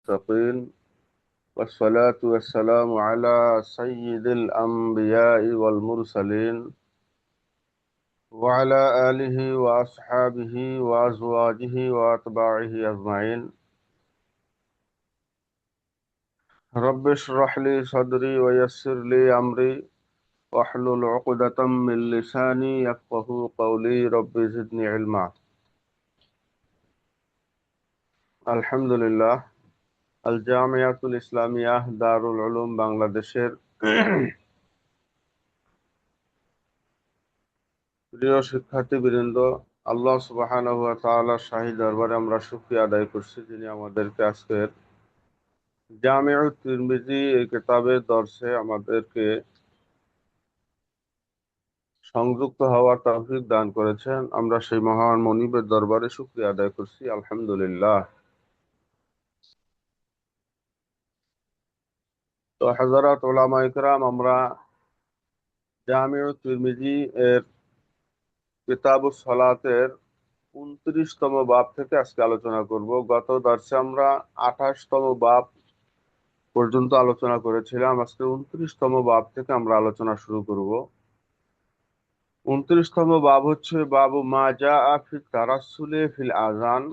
المتقين والصلاة والسلام على سيد الأنبياء والمرسلين وعلى آله وأصحابه وأزواجه وأتباعه أجمعين رب اشرح لي صدري ويسر لي أمري واحلل عقدة من لساني يفقه قولي رب زدني علما الحمد لله আল জামিয়াতুল ইসলামিয়াহ দারুল উলুম বাংলাদেশের প্রিয় শিক্ষার্থীবৃন্দ, আল্লাহ সুবহানাহু ওয়া তাআলার শাহী দরবারে আমরা শুকরিয়া আদায় করছি যিনি আমাদেরকে আজকের জামিউত তিরমিজি এই কিতাবের দর্সে আমাদেরকে সংযুক্ত হওয়ার তৌফিক দান করেছেন। আমরা সেই মহান মনিবের দরবারে শুকরিয়া আদায় করছি, আলহামদুলিল্লাহ। তো হযরত উলামা ইকরাম, আমরা জামিউত তিরমিজি এর কিতাবুস সালাতের 29তম বাব থেকে আজকে আলোচনা করব। গত দর্শে আমরা 28তম বাব পর্যন্ত আলোচনা করেছিলাম। আজকে 29তম বাব থেকে আমরা আলোচনা শুরু করব। 29তম বাব হচ্ছে বাবু মা জাআ ফি তারাসসুলি ফিল আযান।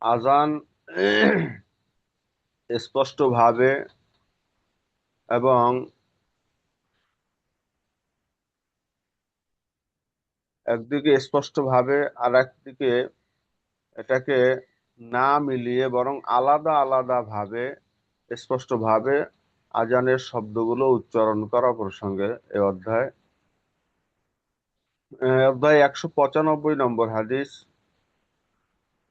আযান স্পষ্টভাবে এবং একদিকে স্পষ্টভাবে আর একদিকে এটাকে না মিলিয়ে বরং আলাদা আলাদা ভাবে স্পষ্টভাবে আজানের শব্দগুলো উচ্চারণ করা প্রসঙ্গে এই অধ্যায় 195 হাদিস।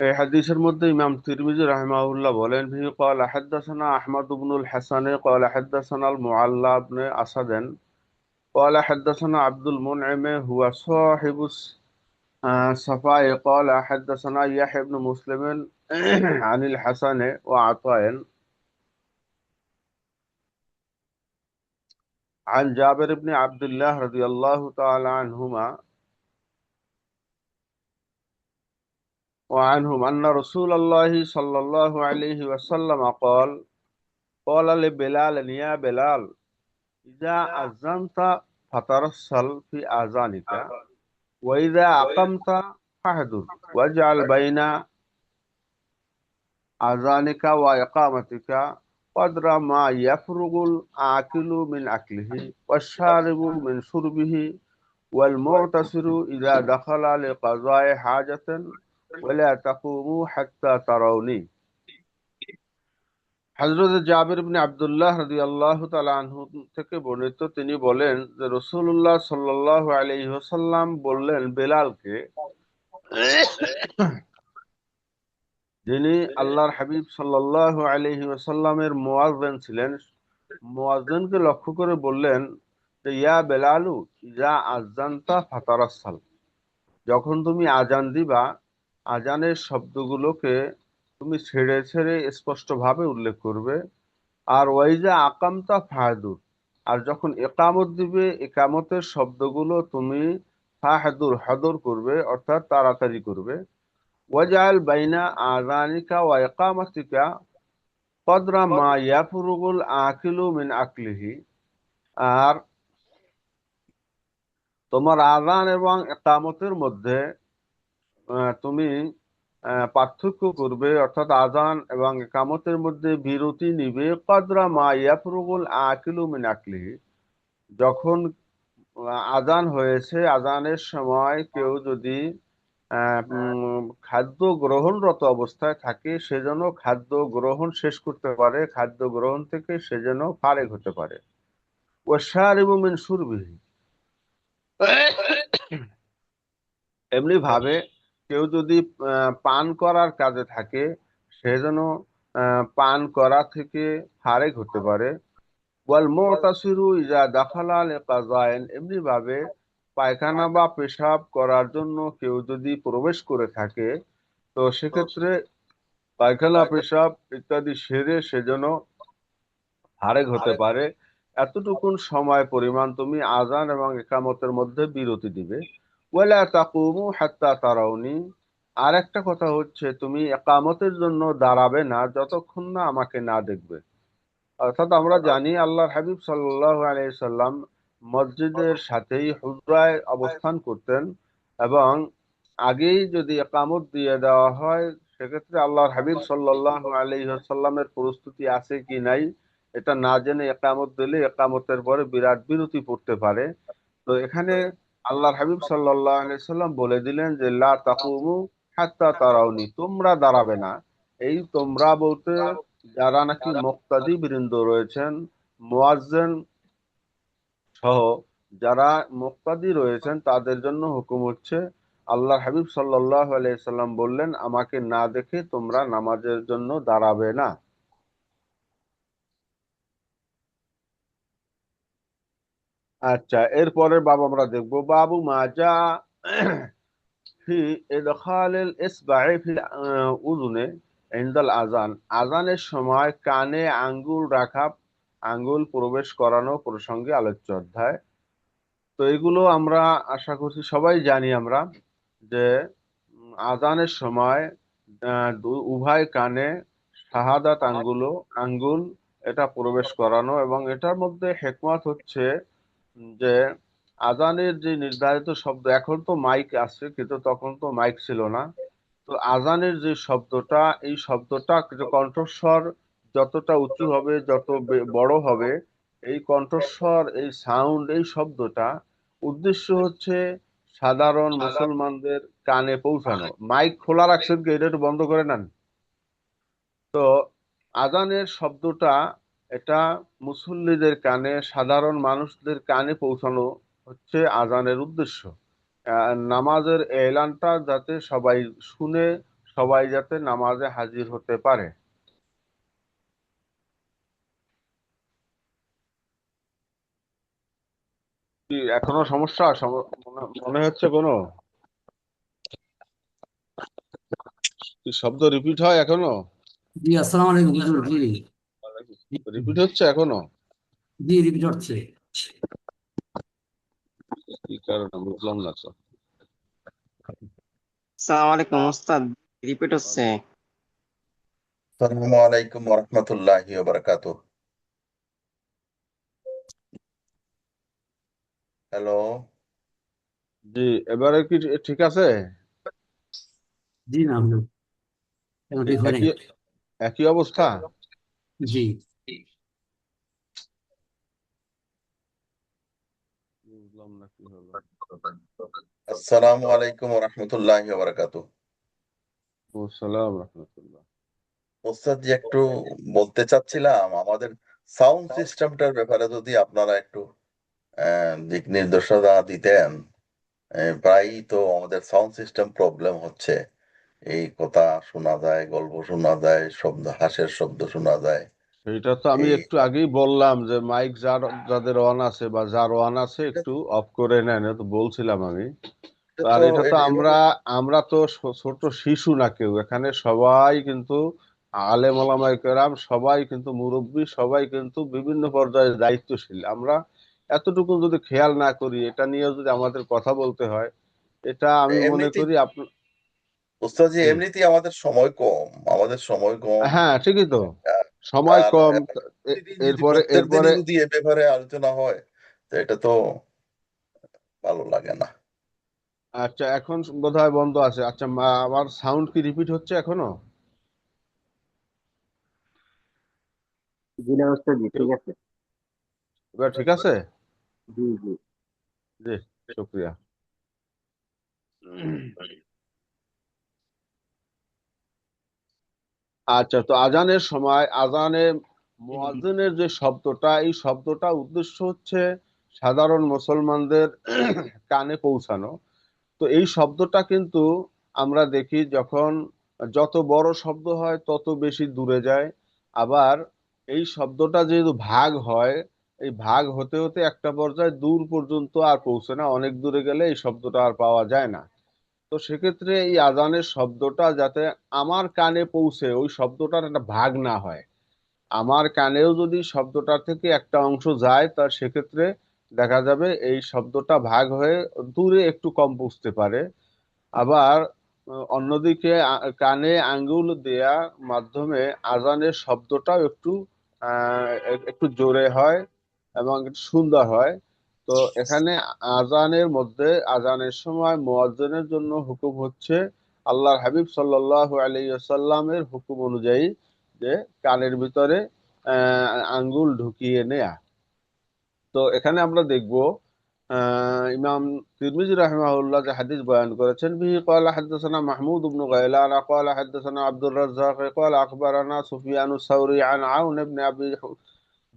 এই হাদিসের মধ্যে ইমাম তিরমিজি রাহিমাহুল্লাহ বলেন, হি ক্বালা হাদাসানা আহমদ ইবনুল হাসান ক্বালা হাদাসানা আল মুআল্লা ইবনে আসাদ ক্বালা হাদাসানা আব্দুল মুনঈম হুয়া সাহিবুস সাফায়ে ক্বালা হাদাসানা ইয়াহইয়া ইবনে মুসলিম আনিল হাসান ওয়া আতায়েন عن جابر بن عبد الله رضي الله تعالى عنهما وعنهم أن رسول الله صلى الله عليه وسلم قال لبلال يا بلال إذا أذنت فترسل في آذانك وإذا أقمت فاحذر واجعل بين آذانك وإقامتك قدر ما يفرغ الآكل من أكله والشارب من شربه والمعتصر إذا دخل لقضاء حاجة ولا تقوموا حتى تروني। হযরত জাবির ইবনে আব্দুল্লাহ রাদিয়াল্লাহু তাআলা আনহু থেকে বর্ণিত, তিনি বলেন যে রাসূলুল্লাহ সাল্লাল্লাহু আলাইহি ওয়াসাল্লাম বললেন বেলালকে, যিনি আল্লাহর হাবিব সাল্লাল্লাহু আলাইহি ওয়াসাল্লামের মুয়াজ্জিন ছিলেন, মুয়াজ্জিনকে লক্ষ্য করে বললেন যে ইয়া বেলালু ইজা আযানতা ফাতারাসাল, যখন তুমি আজান দিবা আজানের শব্দগুলোকে তুমি ছেড়ে ছেড়ে স্পষ্টভাবে উল্লেখ করবে। আর ওয়াইজা আকামতা ফাহাদুর, আর যখন একামত দিবে একামতের শব্দগুলো তুমি ফাহাদুর হদর করবে, অর্থাৎ তাড়াতাড়ি করবে। ওয়াজআল বাইনা আযানিকা ওয়া ইকামাতিকা কদরা মা ইয়াফরুগুল আকিলু মিন আকলিহি, আর তোমার আযান এবং ইকামতের মধ্যে তুমি পার্থক্য করবে, অর্থাৎ আযান এবং ইকামতের মধ্যে বিরতি নিবে। কদরা মা ইয়াফরুগুল আকিলু মিন আকলিহি, যখন আযান হয়েছে আযানের সময় কেউ যদি খাদ্য গ্রহণরত অবস্থায় থাকে সে যেন খাদ্য গ্রহণ শেষ করতে পারে, খাদ্য গ্রহণ থেকে সে যেন ফারেগ হতে পারে। ওয়াশারিবু মিন শুরবিহি, এমনি ভাবে কেউ যদি পান করার কাজে থাকে সে যেন পান করা থেকে ফারেগ হতে পারে। ওয়াল মুতাসিরু ইজা দাখালা লিকাযাইন, এমনি ভাবে পায়খানা বা পেশাব করার জন্য কেউ যদি প্রবেশ করে থাকে তো সেক্ষেত্রে পায়খানা পেশাব ইত্যাদি সেরে সে যেন ফারেগ হতে পারে, এতটুকুন সময় পরিমাণ তুমি আযান এবং ইকামতের মধ্যে বিরতি দিবে। ওয়ালা তাকুমু হাত্তা তারাউনি, আর একটা কথা হচ্ছে, তুমি একামতের জন্য দাঁড়াবে না যতক্ষণ না আমাকে না দেখবে। অর্থাৎ আমরা জানি আল্লাহর হাবিব সাল্লাল্লাহু আলাইহি সাল্লাম মসজিদের সাথেই হুজরায় অবস্থান করতেন, এবং আগেই যদি একামত দিয়ে দেওয়া হয় সেক্ষেত্রে আল্লাহর হাবিব সাল্লাল্লাহু আলাইহি সাল্লামের প্রস্তুতি আছে কি নাই এটা না জেনে একামত দিলে একামতের পরে বিরাট বিরতি পড়তে পারে। তো এখানে আল্লাহর হাবিব সাল্লাল্লাহু আলাইহি সাল্লাম বলে দিলেন যে লা তাকুমু হাত্তা তারাউনি, তোমরা দাঁড়াবে না। এই তোমরা বলতে যারা নাকি মুক্তাদি বৃন্দ রয়েছেন, মুয়াজ্জিন সহ যারা মুক্তাদি রয়েছেন তাদের জন্য হুকুম হচ্ছে, আল্লাহর হাবিব সাল্লাল্লাহু আলাইহি সাল্লাম বললেন আমাকে না দেখে তোমরা নামাজের জন্য দাঁড়াবে না। আচ্ছা, এরপরের বাব আমরা দেখবো, বাবু মাজা ফি ইদখালিল ইসবা'i ফিল উযুনে ইনদাল আযান, আযানের সময় কানে আঙ্গুল রাখা, আঙ্গুল প্রবেশ করানো প্রসঙ্গে আলোচ্য অধ্যায়। তো এগুলো আমরা আশা করছি সবাই জানি আমরা যে আযানের সময় উভয় কানে শাহাদাত আঙ্গুল এটা প্রবেশ করানো, এবং এটার মধ্যে হেকমত হচ্ছে যে আজানের যে নির্ধারিত শব্দ, এখন তো মাইক আছে কিন্তু তখন তো মাইক ছিল না। তো আজানের যে শব্দটা, এই শব্দটা যে কণ্ঠস্বর যতটা উঁচু হবে, যত বড় হবে, এই কণ্ঠস্বর, এই সাউন্ড, এই শব্দটা উদ্দেশ্য হচ্ছে সাধারণ মুসলমানদের কানে পৌঁছানো। মাইক খোলা রাখছেন কি, এটা একটু বন্ধ করে নেন। তো আজানের শব্দটা এটা মুসল্লিদের কানে, সাধারণ মানুষদের কানে পৌঁছানো হচ্ছে আজানের উদ্দেশ্য। নামাজের এলানটা যাতে সবাই শুনে, সবাই যাতে নামাজে হাজির হতে পারে। কি এখনো সমস্যা মনে হচ্ছে কোনো? কি শব্দ রিপিট হয় এখনো? জি, আসসালামু আলাইকুম হুজুর। জি রিপিট হচ্ছে এখনো? জি, রিপিট হচ্ছে। কি কারণে বুঝলাম না তো। সালাম আলাইকুম ওস্তাদ, রিপিট হচ্ছে। আসসালামু আলাইকুম ওরহমতুল্লাহি ওবারাকাতুহ। হ্যালো। জি, এবারে কি ঠিক আছে? জি না হুজুর, এখন ঠিক হয় নাই। একই একই অবস্থা? জি বুঝলাম না কি হলো। আসসালামু আলাইকুম ওরহমতুল্লাহি ওবারাকাতুহ। আসসালাম রহমতুল্লাহ। ওস্তাদ জি, একটু বলতে চাচ্ছিলাম আমাদের সাউন্ড সিস্টেমটার ব্যাপারে যদি আপনারা একটু দিক নির্দেশনা দিতেন। প্রায়ই তো আমাদের সাউন্ড সিস্টেম প্রবলেম হচ্ছে। এই কথা শোনা যায়, গল্প শোনা যায়, শব্দ, হাসির শব্দ শোনা যায়। সেটা তো আমি এই একটু আগেই বললাম যে মাইক যাদের অন আছে বা যার অন আছে এটা একটু অফ করে নেন, এটা তো বলছিলাম আমি। এটা আর তো এটা তো আমরা এভাবে আমরা তো ছোট শিশু না কেউ, এখানে সবাই কিন্তু আলেম ওলামায়ে কেরাম, সবাই কিন্তু মুরব্বি, সবাই কিন্তু বিভিন্ন পর্যায়ে দায়িত্বশীল। আমরা এতটুকু যদি খেয়াল না করি, এটা নিয়ে যদি আমাদের কথা বলতে হয়, এটা আমি মনে এমনিতেই করি আপনি। ওস্তাদ জি, জি, এমনিতেই আমাদের সময় কম। হ্যাঁ ঠিকই তো, আর সময় আর কম। প্রতিদিন যদি এরপরে প্রত্যেক এরপরে দিনই যদি এ ব্যাপারে আলোচনা হয়, তো এটা তো ভালো লাগে না। আচ্ছা, এখন বোধহয় বন্ধ আছে। আচ্ছা, আমার সাউন্ড কি রিপিট হচ্ছে এখনো? জি না ওস্তাদ, জি ঠিক আছে। এবার ঠিক আছে? জি জি। জি, শুক্রিয়া। আচ্ছা, তো আজানের সময় আজানে মুয়াজ্জিনের যে শব্দটা, এই শব্দটা উদ্দেশ্য হচ্ছে সাধারণ মুসলমানদের কানে পৌঁছানো। তো এই শব্দটা কিন্তু আমরা দেখি যখন যত বড় শব্দ হয় তত বেশি দূরে যায়। আবার এই শব্দটা যেহেতু ভাগ হয়, এই ভাগ হতে হতে একটা পর্যায়ে দূর পর্যন্ত আর পৌঁছে না, অনেক দূরে গেলে এই শব্দটা আর পাওয়া যায় না। তো সেক্ষেত্রে এই আজানের শব্দটা যাতে আমার কানে পৌঁছে, ওই শব্দটার একটা ভাগ না হয়। আমার কানেও যদি শব্দটার থেকে একটা অংশ যায়, তার সেক্ষেত্রে দেখা যাবে এই শব্দটা ভাগ হয়ে দূরে একটু কম পৌঁছতে পারে। আবার অন্যদিকে কানে আঙ্গুল দেওয়ার মাধ্যমে আজানের শব্দটাও একটু জোরে হয় এবং একটু সুন্দর হয়। তো এখানে আজানের সময় মুয়াজ্জিনের জন্য হুকুম হচ্ছে আল্লাহর হাবিব সাল্লাল্লাহু আলাইহি ওয়াসাল্লামের হুকুম অনুযায়ী যে কানের ভিতরে আঙ্গুল ঢুকিয়ে নেয়া। তো এখানে আমরা দেখব ইমাম তিরমিজি রাহিমাহুল্লাহ যে হাদিস বয়ান করেছেন, বিহি ক্বালা হাদাসানা মাহমুদ ইবনে গায়লান ক্বালা হাদাসানা আব্দুর রাজ্জাক ক্বালা আখবারানা সুফিয়ানুস সাউরি আন আউন ইবনে আবি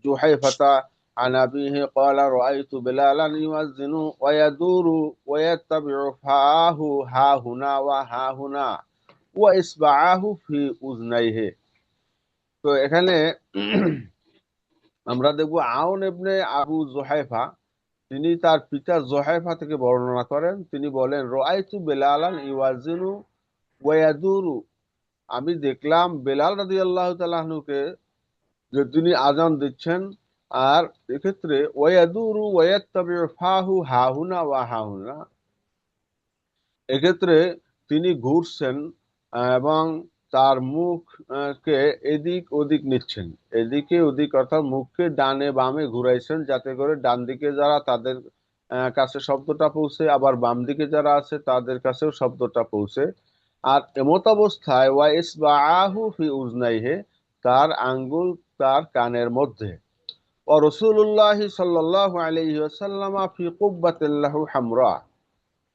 জুহাইফাতা عن أبيه قال رأيت بلالا يؤذن ويدور ويتبع فاه ها هنا وها هنا وإصبعاه في أذنيه। তো এখানে আমরা দেখব আউন ইবনে আবু জুহাইফা, তিনি তার পিতা জোহাইফা থেকে বর্ণনা করেন। তিনি বলেন, রাআইতু বেলালান ইউয়াজিনু ওয়া ইয়াদুরু, আমি দেখলাম বেলাল রাদিয়াল্লাহু তাআলা আনহুকে যে তিনি আজান দিচ্ছেন আর এক্ষেত্রে ওয়া ইয়াদুরু ওয়া ইয়াত্তাবিউ ফাহু হাহুনা ওয়া হাহুনা, এক্ষেত্রে তিনি ঘুরছেন এবং তার মুখ কে এদিক ওদিক নিচ্ছেন, এদিকে ওদিক অর্থাৎ মুখকে ডানে বামে ঘুরাইছেন যাতে করে ডান দিকে যারা তাদের কাছে শব্দটা পৌঁছে, আবার বাম দিকে যারা আছে তাদের কাছেও শব্দটা পৌঁছে। আর এমত অবস্থায় ওয়া ইসবাআহু ফি উজনাইহি, তার আঙ্গুল তার কানের মধ্যে। ও রাসূলুল্লাহ সাল্লাল্লাহু আলাইহি ওয়াসাল্লাম ফি কুব্বাতিন লাহু হামরা,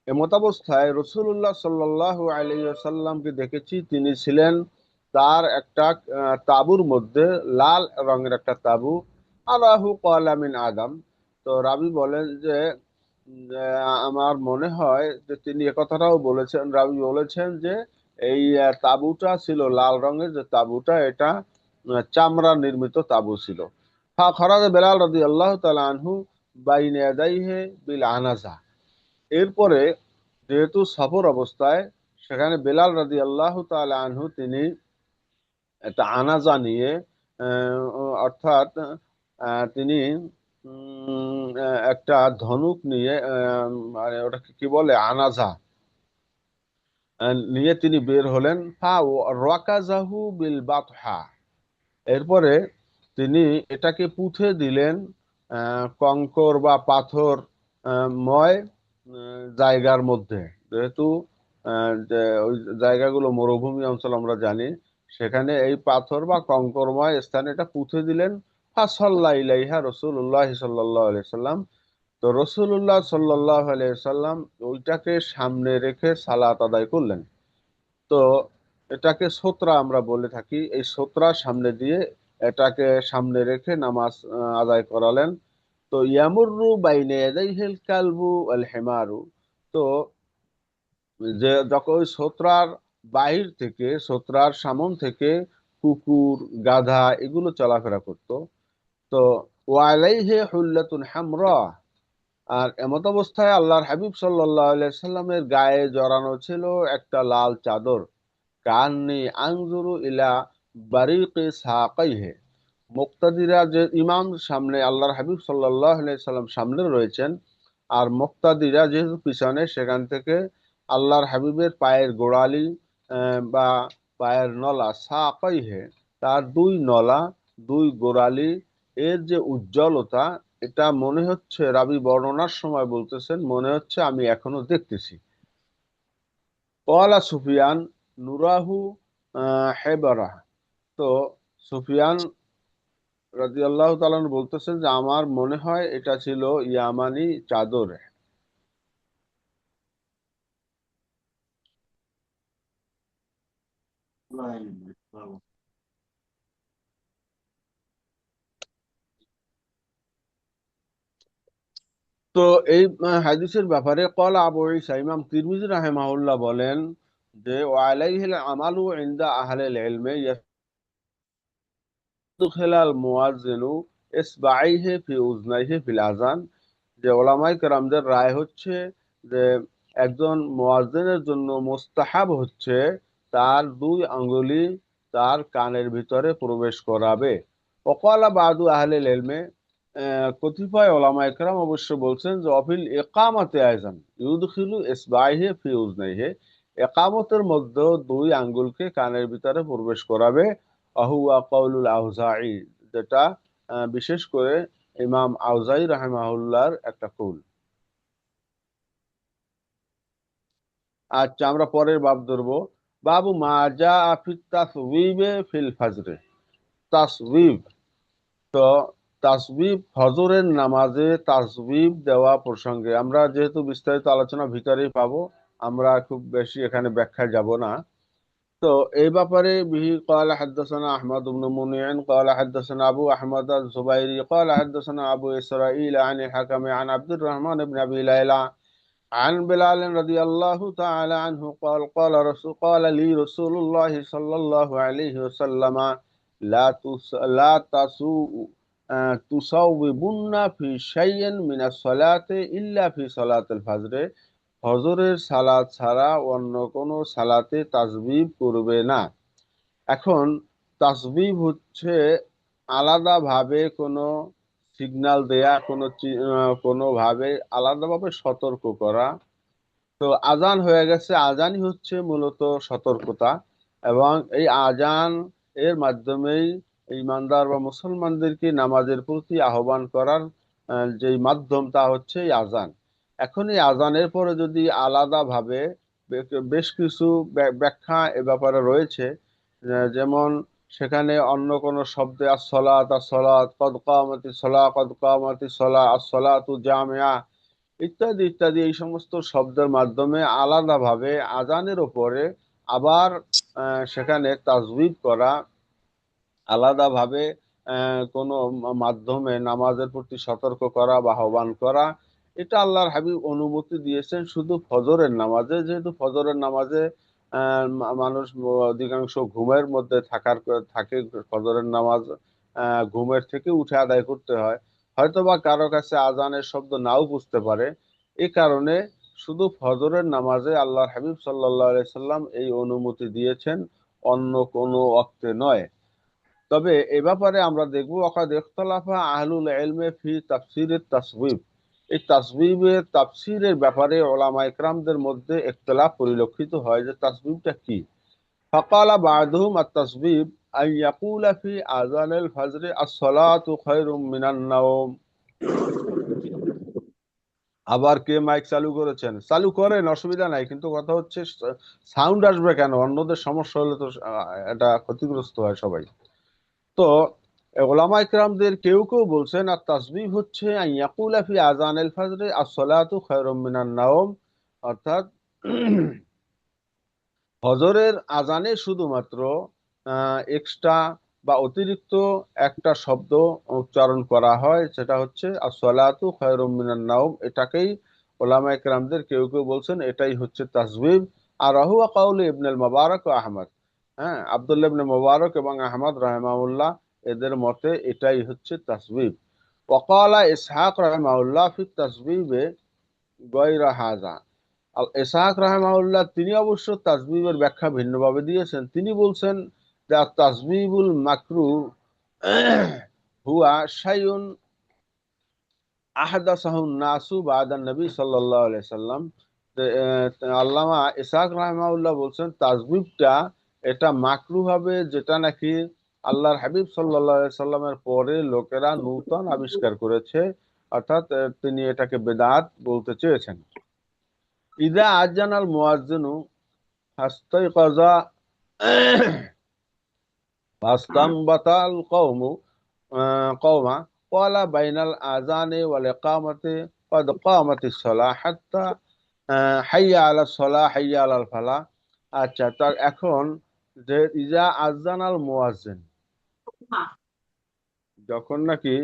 এমতাবস্থায় রাসূলুল্লাহ সাল্লাল্লাহু আলাইহি ওয়াসাল্লামকে দেখেছি, তিনি ছিলেন তার একটা তাঁবুর মধ্যে, লাল রঙের একটা তাঁবু। আরাহু ক্বালা মিন আদম, তো রাবি বলেন যে আমার মনে হয় যে তিনি একথাটাও বলেছেন, রাবি বলেছেন যে এই তাঁবুটা ছিল লাল রঙের, যে তাঁবুটা এটা চামড়া নির্মিত তাঁবু ছিল। ফাখরাজ বেলাল রাদিয়াল্লাহু তাআলা আনহু বাইনা ইয়াদাইহি বিল আনাজা, এরপরে যেহেতু সফর অবস্থায় সেখানে বেলাল রাদিয়াল্লাহু তাআলা আনহু তিনি একটা আনাজা নিয়ে অর্থাৎ তিনি একটা ধনুক নিয়ে মানে ওটাকে কি বলে আনাজা নিয়ে তিনি বের হলেন। ফা রাকাজাহু বিল বাতহা, এরপরে তিনি এটাকে পুঁতে দিলেন কঙ্কর বা পাথর ময় জায়গার মধ্যে। যেহেতু যে ওই জায়গাগুলো মরুভূমি অঞ্চল আমরা জানি, সেখানে এই পাথর বা কঙ্করময় স্থানে এটা পুঁতে দিলেন। ফাসাল্লা ইলাইহা রাসূলুল্লাহ সাল্লাল্লাহু আলাইহি সাল্লাম, তো রাসূলুল্লাহ সাল্লাল্লাহু আলাইহি সাল্লাম ওইটাকে সামনে রেখে সালাত আদায় করলেন। তো এটাকে সোতরা আমরা বলে থাকি, এই সোতরা সামনে দিয়ে এটাকে সামনে রেখে নামাজ আদায় করালেন। তো ইয়ামুরু বাইনা ইয়াদাইহিল কালবু আল হিমারু, তো যে যখন ওই সোতরার বাহির থেকে, সোতরার সামন থেকে কুকুর গাধা এগুলো চলাফেরা করত। তো ওয়ালাইহি হুল্লাতুন হামরা, আর এমত অবস্থায় আল্লাহর হাবিব সাল্লাল্লাহু আলাইহি সাল্লামের গায়ে জড়ানো ছিল একটা লাল চাদর। কান্নি আনজুরু ইলা বারিকি সাকাইহি, মুক্তাদিরা, যে ইমাম সামনে, আল্লাহর হাবিব সাল্লাল্লাহু আলাইহি সাল্লাম সামনে রয়েছেন আর মুক্তাদিরা যেহেতু পিছনে, সেখান থেকে আল্লাহর হাবিবের পায়ের গোড়ালি বা পায়ের নলা, সাকাইহি, তার দুই নলা, দুই গোড়ালি, এর যে উজ্জ্বলতা, এটা মনে হচ্ছে, রাবি বর্ণনার সময় বলতেছেন, মনে হচ্ছে আমি এখনো দেখতেছি। কলা সুফিয়ান নুরাহু হেবারা, তো সুফিয়ান রাদিয়াল্লাহু তাআলা বলতেছেন যে আমার মনে হয় এটা ছিল ইয়ামানি চাদর। তো এই হাদিসের ব্যাপারে ক্বালা আবু ঈসা, ইমাম তিরমিজি রাহিমাহুল্লাহ বলেন যে ওয়ালাইহিল আমালু ইনদা আহলিল ইলমি ইয়াদখিলাল মুয়াজ্জিনু ইসবাইহি ফি উজনাইহি ফিল আযান, যে ওলামায়ে কেরামদের রায় হচ্ছে যে একজন মুয়াজ্জিনের জন্য মুস্তাহাব হচ্ছে তার দুই আঙ্গুলি তার কানের ভিতরে প্রবেশ করাবে। ওয়াকালা বাদু আহলিল ইলমি, কতিপয় ওলামায়ে কেরাম অবশ্য বলছেন যে অফিল ইকামাতে আযান ইউদখিলু ইসবাইহি ফি উজনাইহি, একামতের মধ্যে দুই আঙ্গুলকে কানের ভিতরে প্রবেশ করাবে। আহুয়া কাউলুল আউজাঈ, যেটা বিশেষ করে ইমাম আউজাই রাহিমাহুল্লাহর একটা কৌল। আচ্ছা, আমরা পরের বাব ধরবো। বাবু মা জা ফি তাসওয়িবে ফিল ফাজরে। তাসওয়িব, তো তাসবিব ফজরের নামাজে তাসবিব দেওয়া প্রসঙ্গে আমরা যেহেতু বিস্তারিত আলোচনা ভিতরেই পাবো, আমরা খুব বেশি এখানে ব্যাখ্যায় যাব না। তো এই ব্যাপারে বিহি قال حدثنا احمد بن منيع قال حدثنا ابو احمد الزبيري قال حدثنا ابو اسرائيل عن الحكم عن عبد الرحمن بن ابي ليلى عن بلال رضي الله تعالى عنه قال لي رسول الله صلى الله عليه وسلم لا تصوبن في شيء من الصلاة إلا في صلاة الفجر। ফজরের সালাত ছাড়া অন্য কোনো সালাতে তাসবিব করবে না। এখন তাসবিব হচ্ছে আলাদাভাবে কোনো সিগন্যাল দেয়া, কোনোভাবে আলাদাভাবে সতর্ক করা। তো আজান হয়ে গেছে, আজানই হচ্ছে মূলত সতর্কতা, এবং এই আজান এর মাধ্যমেই ইমানদার বা মুসলমানদেরকে নামাজের প্রতি আহ্বান করার যে মাধ্যম, তা হচ্ছে এই আজান। এখন এই আজানের পরে যদি আলাদাভাবে বেশ কিছু ব্যাখ্যা এ ব্যাপারে রয়েছে, যেমন সেখানে অন্য কোনো শব্দে আসসালাত আসসালাত, কদ কামাতিস সালাহ কদ কামাতিস সালাহ, আসসালাতু জামিআ ইত্যাদি ইত্যাদি, এই সমস্ত শব্দের মাধ্যমে আলাদাভাবে আজানের ওপরে আবার সেখানে তাজবিদ করা, আলাদাভাবে কোনো মাধ্যমে নামাজের প্রতি সতর্ক করা বা আহ্বান করা, এটা আল্লাহর হাবিব অনুমতি দিয়েছেন শুধু ফজরের নামাজে। যেহেতু ফজরের নামাজে মানুষ অধিকাংশ ঘুমের মধ্যে থাকে, ফজরের নামাজ ঘুমের থেকে উঠে আদায় করতে হয়, হয়তোবা কারো কাছে আজানের শব্দ নাও বুঝতে পারে। এই কারণে শুধু ফজরের নামাজে আল্লাহর হাবিব সাল্লাল্লাহু আলাইহি সাল্লাম এই অনুমতি দিয়েছেন, অন্য কোনো ওয়াক্তে নয়। তবে এ ব্যাপারে আমরা দেখবো ওয়াকাদ ইখতালাফা আহলুল ইলমে ফি তাফসিরের তাসবিব। এই তাসবিবের তাফসিরের ব্যাপারে উলামা ইকরামদের মধ্যে ইখতিলাফ পরিলক্ষিত হয় যে তাসবিবটা কি। ফাকালা বা'দুহুম আত-তাসবিব আন ইয়াকুলা ফি আযানিল ফজর আস-সালাতু খায়রুম মিনান নাওম। আবার কে মাইক চালু করেছেন? চালু করেন, অসুবিধা নাই, কিন্তু কথা হচ্ছে সাউন্ড আসবে কেন? অন্যদের সমস্যা হলে তো এটা ক্ষতিগ্রস্ত হয় সবাই। তো উলামা ইকরামদের কেউ কেউ বলছেন আর তাসবিহ হচ্ছে আন ইয়াকুলা ফি আযানিল ফজর আস-সালাতু খায়রুম মিনান নাওম, অর্থাৎ ফজরের আজানে শুধুমাত্র এক্সট্রা বা অতিরিক্ত একটা শব্দ উচ্চারণ করা হয়, সেটা হচ্ছে as-salatu খায়রুম মিনান নাওম। এটাকেই উলামায়ে কেরামদের কেউ কেউ বলছেন এটাই হচ্ছে তাসবিব। আর হুয়া কাউলু ইবনুল মুবারক ও আহমদ, হ্যাঁ, আব্দুল্লাহ ইবনে মুবারক এবং আহমদ রাহিমাহুল্লাহ এদের মতে এটাই হচ্ছে তাসবিব। ওয়াকালা ইসহাক রাহিমাহুল্লাহ ফি তাসবিবে গায়রা হাযা। ইসহাক রাহিমাহুল্লাহ তিনি অবশ্য তাসবিবের ব্যাখ্যা ভিন্নভাবে দিয়েছেন। তিনি বলছেন যে তাসবিবুল মাকরু হুয়া শাইউন আহদাসাহু নাসু বাদান নবী সাল্লাল্লাহু আলাইহি সাল্লাম। আল্লামা ইসহাক রাহিমাহুল্লাহ বলছেন তাসবিবটা এটা মাকরু হবে যেটা নাকি আল্লাহর হাবিব সাল্লাল্লাহু আলাইহি সাল্লামের পরে লোকেরা নূতন আবিষ্কার করেছে, অর্থাৎ তিনি এটাকে বেদাত বলতে চেয়েছেন। ইদা আজানাল মুয়াজ্জিনু ফাস্তাইকাযা ফাস্তামবাতাল কওমা ক্বালা বাইনাল আযানি ওয়াল ইকামাতি ক্বাদ কামাতিস সালাহ হাত্তা হাইয়া আলাস সালাহ হাইয়া আলাল ফালাহ। আচ্ছা, তার এখন যে ইজা আজানাল মুয়াজ্জিন, যখন নাকি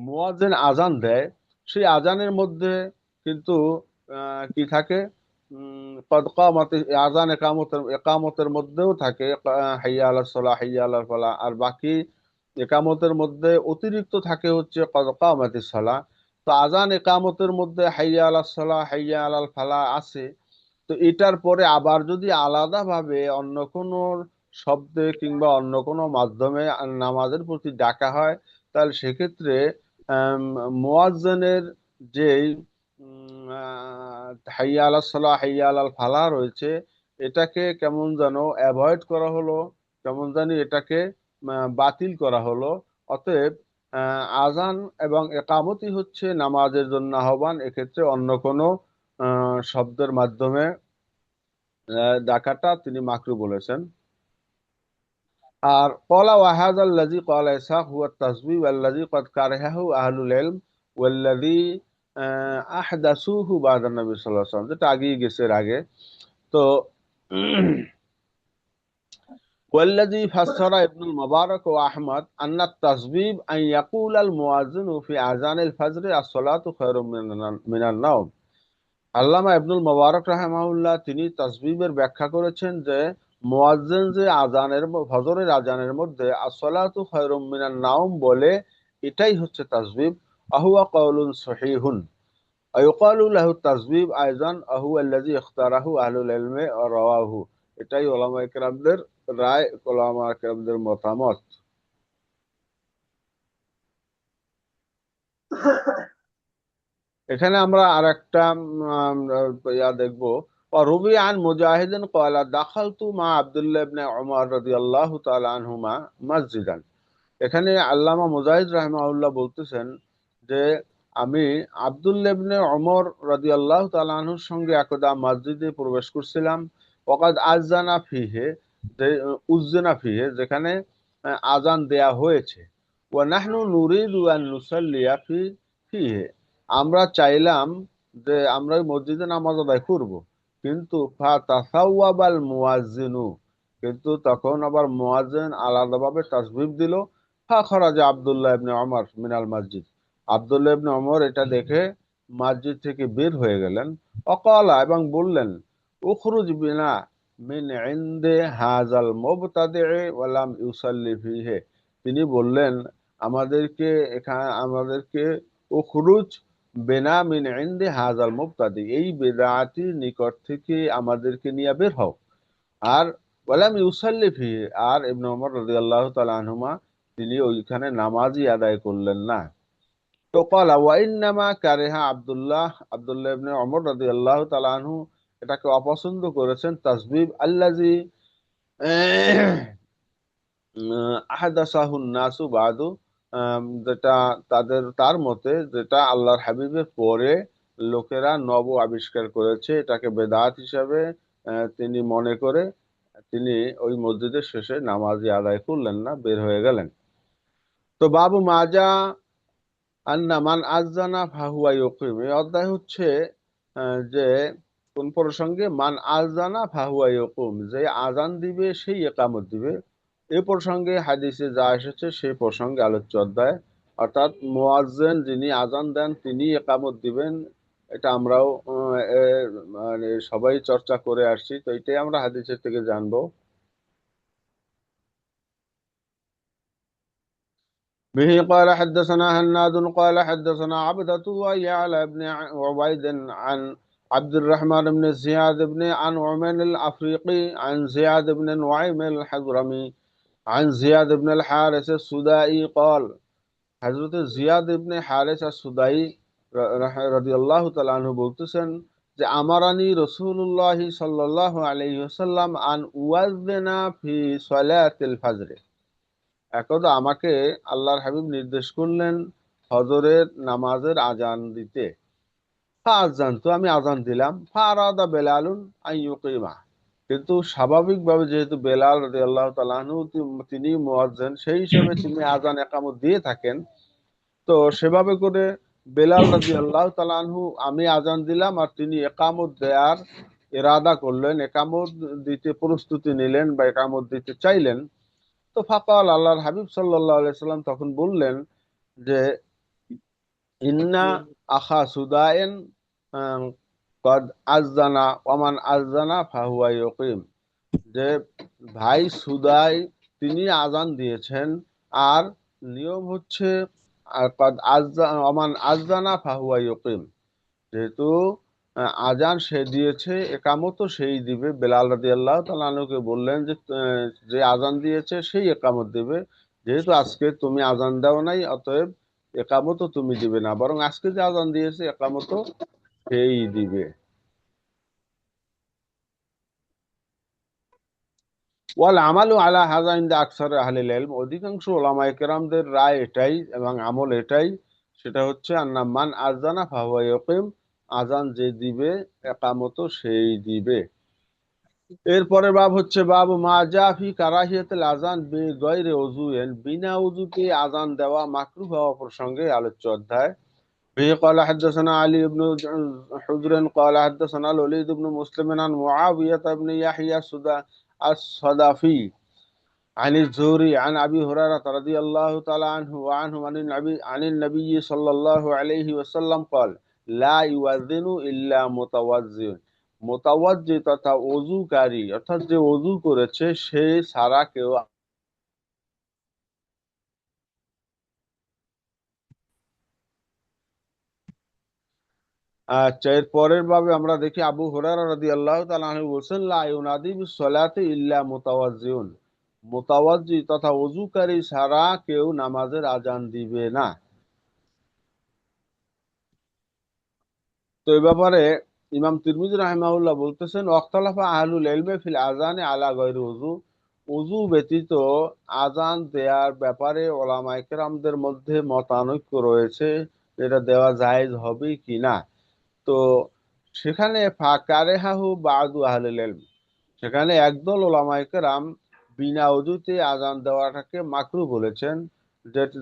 মুয়াজ্জিন আজান দেয়, সেই আজানের মধ্যে কিন্তু কি থাকে? কদ কামাতি, আজান একামতের মধ্যেও থাকে হাইয়া আলাস সালাহ হাইয়া আলাল ফালাহ, আর বাকি একামতের মধ্যে অতিরিক্ত থাকে হচ্ছে কদ কামাতিস সালাহ। তো আজান একামতের মধ্যে হাইয়া আলাস সালাহ হাইয়া আলাল ফালাহ আছে। তো এটার পরে আবার যদি আলাদাভাবে অন্য কোনো শব্দে কিংবা অন্য কোনো মাধ্যমে নামাজের প্রতি ডাকা হয়, তাহলে সেক্ষেত্রে মুয়াজ্জিনের যেই হাইয়া আলাল সালাহ হাইয়া আলাল ফালাহ রয়েছে, এটাকে কেমন যেন অ্যাভয়েড করা হলো, কেমন জানি এটাকে বাতিল করা হলো। অতএব আজান এবং একামতি হচ্ছে নামাজের জন্য আহ্বান, এক্ষেত্রে অন্য কোনো শব্দের মাধ্যমে ডাকাটা তিনি মাকরু বলেছেন। আর ক্বালা ওয়াহাযাল্লাযী ক্বালা ইসহাক হুয়া তাসবিহ আল্লাযী ক্বাদ কারাহাহু আহলুল ইলম ওয়াল্লাযী আহদাসুহু বা'দা নবী সাল্লাল্লাহু আলাইহি ওয়াসাল্লাম, যেটা আগেই গেছে এর আগে। তো والذي فسر ابن المبارك وأحمد أن التصبيب أن يقول المؤذن في أذان الفجر الصلاة خير من النوم। আল্লামা ইবনুল মুবারক রাহিমাহুল্লাহ তিনি তাসবিবের ব্যাখ্যা করেছেন যে মুয়াজ্জিন যে আজানের ফজরের আজানের মধ্যে আসসালাতু খায়রুম মিনান নাওম বলে, এটাই হচ্ছে তাসবিব। আহুয়া কাউলুন সহিহুন আয়ুকালু লাহু তাসবিব আইজান আহুয়া আল্লাযী ইখতারাহু আহলুল ইলমি ওয়া রাওয়াহু। এটাই উলামায়ে কেরামদের রায়, উলামায়ে কেরামদের মতামত। এখানে আমরা আরেকটা দেখবো। রুবি আন মুজাহিদিন ক্বালা দাখালতু মা আব্দুল্লাহ ইবনে উমর রাদিয়াল্লাহু তাআলা আনহুমা মসজিদান। এখানে আল্লামা মুজাহিদ রাহিমাহুল্লাহ বলতেছেন যে আমি আব্দুল্লাহ ইবনে উমর রাদিয়াল্লাহু তাআলা আনহুর সঙ্গে একদা মসজিদে প্রবেশ করছিলাম। ওয়াকাদ আযানা ফিহে, যে উযজিনা ফিহে, যেখানে আজান দেয়া হয়েছে। ওয়া নাহনু নুরিদু আন নুসাল্লিয়া ফিহে, আমরা চাইলাম যে আমরা ওই মসজিদে নামাজ আদায় করব, কিন্তু ফাতাসাওয়াবাল মুয়াজ্জিনু, কিন্তু তখন আবার মুয়াজ্জিন আলাদাভাবে তাসবিহ দিল। ফাখরাজা আব্দুল্লাহ ইবনে ওমর মিনাল মসজিদ, আব্দুল্লাহ ইবনে ওমর এটা দেখে মসজিদ থেকে বের হয়ে গেলেন। অকালা, এবং বললেন, উখরুজ বিনা মিন ইনদে হাযাল মুবতাদি'i ওয়া লাম ইউসাল্লি ফিহি, তিনি বললেন আমাদেরকে উখরুজ বিনা মিন ইনদে হাযাল মুবতাদি, এই বিদআতির নিকট থেকে আমাদেরকে নিয়ে বের হও। আর ওয়ালাম ইউসাল্লি ফিহি, আর ইবনে ওমর রাদিয়াল্লাহু তাআলা আনহুমা তিনি ওইখানে নামাজই আদায় করলেন না। তো ক্বালা ওয়া ইন্নামা কারিহা আব্দুল্লাহ ইবনে ওমর রাদিয়াল্লাহু তাআলা আনহু এটাকে অপছন্দ করেছেন, তাসবিব আল্লাযী আহদাসাহুন নাসু বাদু, যেটা তার মতে যেটা আল্লাহর হাবিবের পরে লোকেরা নব আবিষ্কার করেছে, এটাকে বেদাত হিসাবে তিনি মনে করে তিনি ওই মসজিদের শেষে নামাজি আদায় করলেন না, বের হয়ে গেলেন। তো বাবু মাজা আন্না মান আযানা ফাহুয়া ইউকিম, এই অধ্যায় হচ্ছে যে কোন প্রসঙ্গে মান আযানা ফাহুয়া ইউকিম, যে আজান দিবে সেই ইকামত দিবে। এই প্রসঙ্গে হাদিসে যা এসেছে সেই প্রসঙ্গে আলোচ্য অধ্যায়, অর্থাৎ মুয়াজ্জিন যিনি আজান দেন তিনি ইকামত দিবেন, এটা আমরাও মানে সবাই চর্চা করে আসছি। তো এটাই আমরা হাদিসের থেকে জানবো। به قال حدثنا هناد قال حدثنا عبدة ويعلى بن عبيد عن عبد الرحمن بن زياد بن أنعم الأفريقي عن زياد بن نعيم الحضرمي عن زياد بن الحارث السدائي قال হযরত জিয়াদ ইবনে হারিস আস-সুদাই রাদিয়াল্লাহু তাআলা আনহু বলতেছেন যে আমারানি রাসূলুল্লাহ সাল্লাল্লাহু আলাইহি ওয়াসাল্লাম আন উয়াযযিনা ফি সালাতিল ফজর, একদা আমাকে আল্লাহর হাবিব নির্দেশ করলেন ফজরের নামাজের আজান দিতে। ফাআযান, তো আমি আজান দিলাম। ফাআরাদা বেলালুন আন ইউকিমা, কিন্তু স্বাভাবিকভাবে যেহেতু বেলাল রাদিয়াল্লাহু তাআলা আনহু তিনি মুয়াজ্জিন, সেই হিসেবে তিনি আজান ইকামত দিয়ে থাকেন। তো সেভাবে করে বেলাল রাদিয়াল্লাহু তাআলা আনহু, আমি আজান দিলাম আর তিনি ইকামত দেওয়ার ইরাদা করলেন, ইকামত দিতে প্রস্তুতি নিলেন বা ইকামত দিতে চাইলেন। তো ফাকাল, আল্লাহর হাবিব সাল্লাল্লাহু আলাইহি সাল্লাম তখন বললেন যে ইন্না আখা সুদাইন কদ আযানা ওয়া মান আযানা ফাহুয়া ইউকিম, যে ভাই সুদাই তিনি আজান দিয়েছেন, আর নিয়ম হচ্ছে আমান আযানা ফাহুয়া ইউকিম, যেহেতু আজান সে দিয়েছে একামতও সেই দিবে। বেলাল রাদিয়াল্লাহু তাআলা আনহুকে বললেন যে আজান দিয়েছে সেই একামত দিবে, যেহেতু আজকে তুমি আজান দাও নাই অতএব একামতও তুমি দিবে না, বরং আজকে যে আজান দিয়েছে একামতও সেই দিবে। ওয়াল আমালু আলা হাযা ইনদা আকসার আহলিল ইলম, অধিকাংশ উলামায়ে কেরামদের রায় এটাই এবং আমল এটাই, সেটা হচ্ছে আন্না মান আযানা ফাহুয়া ইয়াকিম, আযান যে দিবে ইকামতও সেই দিবে। এরপরে বাব হচ্ছে বাবু মা জা ফি কারাহিয়াতুল আযান বিগাইরি উযুইন, বিনা উযুতে আযান দেওয়া মাকরুহ হওয়া প্রসঙ্গে আলোচ্য অধ্যায়। به قال حدثنا علي بن حجر قال حدثنا الوليد بن مسلم عن معاوية بن يحيى الصدفي عن الزهري عن أبي هريرة رضي الله تعالى عنه وعنه عن النبي صلى الله عليه وسلم قال لا يؤذن إلا متوضئ, মোতাওয়াজ্জি তথা ওযুকারী অর্থাৎ যে ওযু করেছে সে ছাড়া কেউ। আচ্ছা, এর পরের ভাবে আমরা দেখি আবু হুরায়রা রাদিয়াল্লাহু তাআলা আনহু বলেন লা ইউনাদি বিস সালাতি ইল্লা মুতাওয়াজ্জিউন, মুতাওয়াজ্জি তথা ওযুকারী ছাড়া কেউ নামাজের আজান দিবে না। তো এই ব্যাপারে ইমাম তিরমিজি রাহিমাহুল্লাহ বলতেছেন ওয়াক্তালাফা আহলুল ইলমি ফিল আযানি আলা গায়রি ওযু, ওযু ব্যতীত আজান দেওয়ার ব্যাপারে উলামায়ে কেরামদের মধ্যে মতানৈক্য রয়েছে, এটা দেওয়া জায়েজ হবে কিনা। তো সেখানে ফাকারেহাহু বাদু আহলুল ইলম, সেখানে একদল উলামায়ে কেরাম বিনা ওযুতে আজান দেওয়াটাকে মাকরুহ বলেছেন,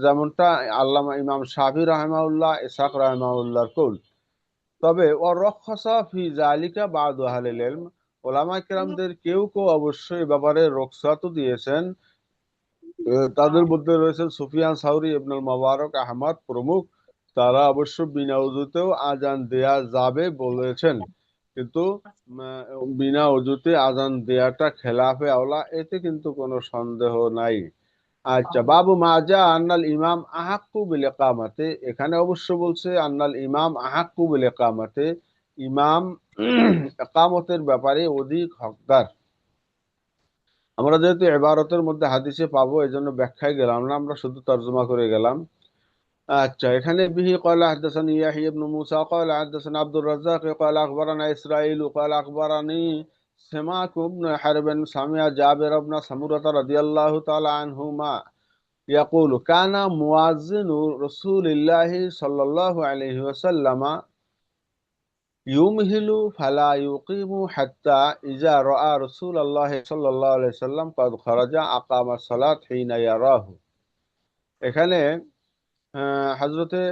যেমনটা আল্লামা ইমাম শাফি রাহিমাহুল্লাহ, ইসহাক রাহিমাহুল্লাহর কৌল। তবে ওয়ারখাসা ফি যালিকা বাদু আহলিল ইলম, উলামায়ে কেরামদের কেউ কেউ অবশ্যই এ ব্যাপারে রুখসাতও দিয়েছেন। তাদের মধ্যে রয়েছেন সুফিয়ান সাউরি, ইবনুল মুবারক, আহমদ প্রমুখ। তারা অবশ্য বিনা উযুতেও আজান দেয়া যাবে বলেছেন, কিন্তু বিনা উযুতে আজান দেয়াটা খেলাফে আওলা, এতে কিন্তু কোনো সন্দেহ নাই। আচ্ছা, বাবু মাজা আন্নাল ইমাম আহাক্কু বিল ইকামাতে, এখানে অবশ্য বলছে আন্নাল ইমাম আহাক্কু বিল ইকামাতে, ইমাম ইকামতের ব্যাপারে অধিক হকদার। আমরা যেহেতু ইবারতের মধ্যে হাদিসে পাবো এজন্য ব্যাখ্যায় গেলাম না, আমরা শুধু তরজমা করে গেলাম। আচ্ছা, এখানে বিহি ক্বালা হাদাসানি ইয়াহইয়া ইবনে মুসা ক্বালা হাদাসানা আব্দুর রাজ্জাক ক্বালা আখবারানা ইসরাঈল ক্বালা আখবারানি সিমাক ইবনে হারব সামিয়া জাবির ইবনে সামুরাহ রাদিয়াল্লাহু তাআলা আনহুমা ইয়াকুলু কানা মুয়াজ্জিনু রাসূলিল্লাহি সাল্লাল্লাহু আলাইহি ওয়াসাল্লাম ইউমহিলু ফালা ইউকিমু হাত্তা ইজা রাআ রাসূলুল্লাহি সাল্লাল্লাহু আলাইহি ওয়াসাল্লাম ক্বাদ খারাজা আকামা সালাত হিনা ইয়ারাহু। এখানে হযরতে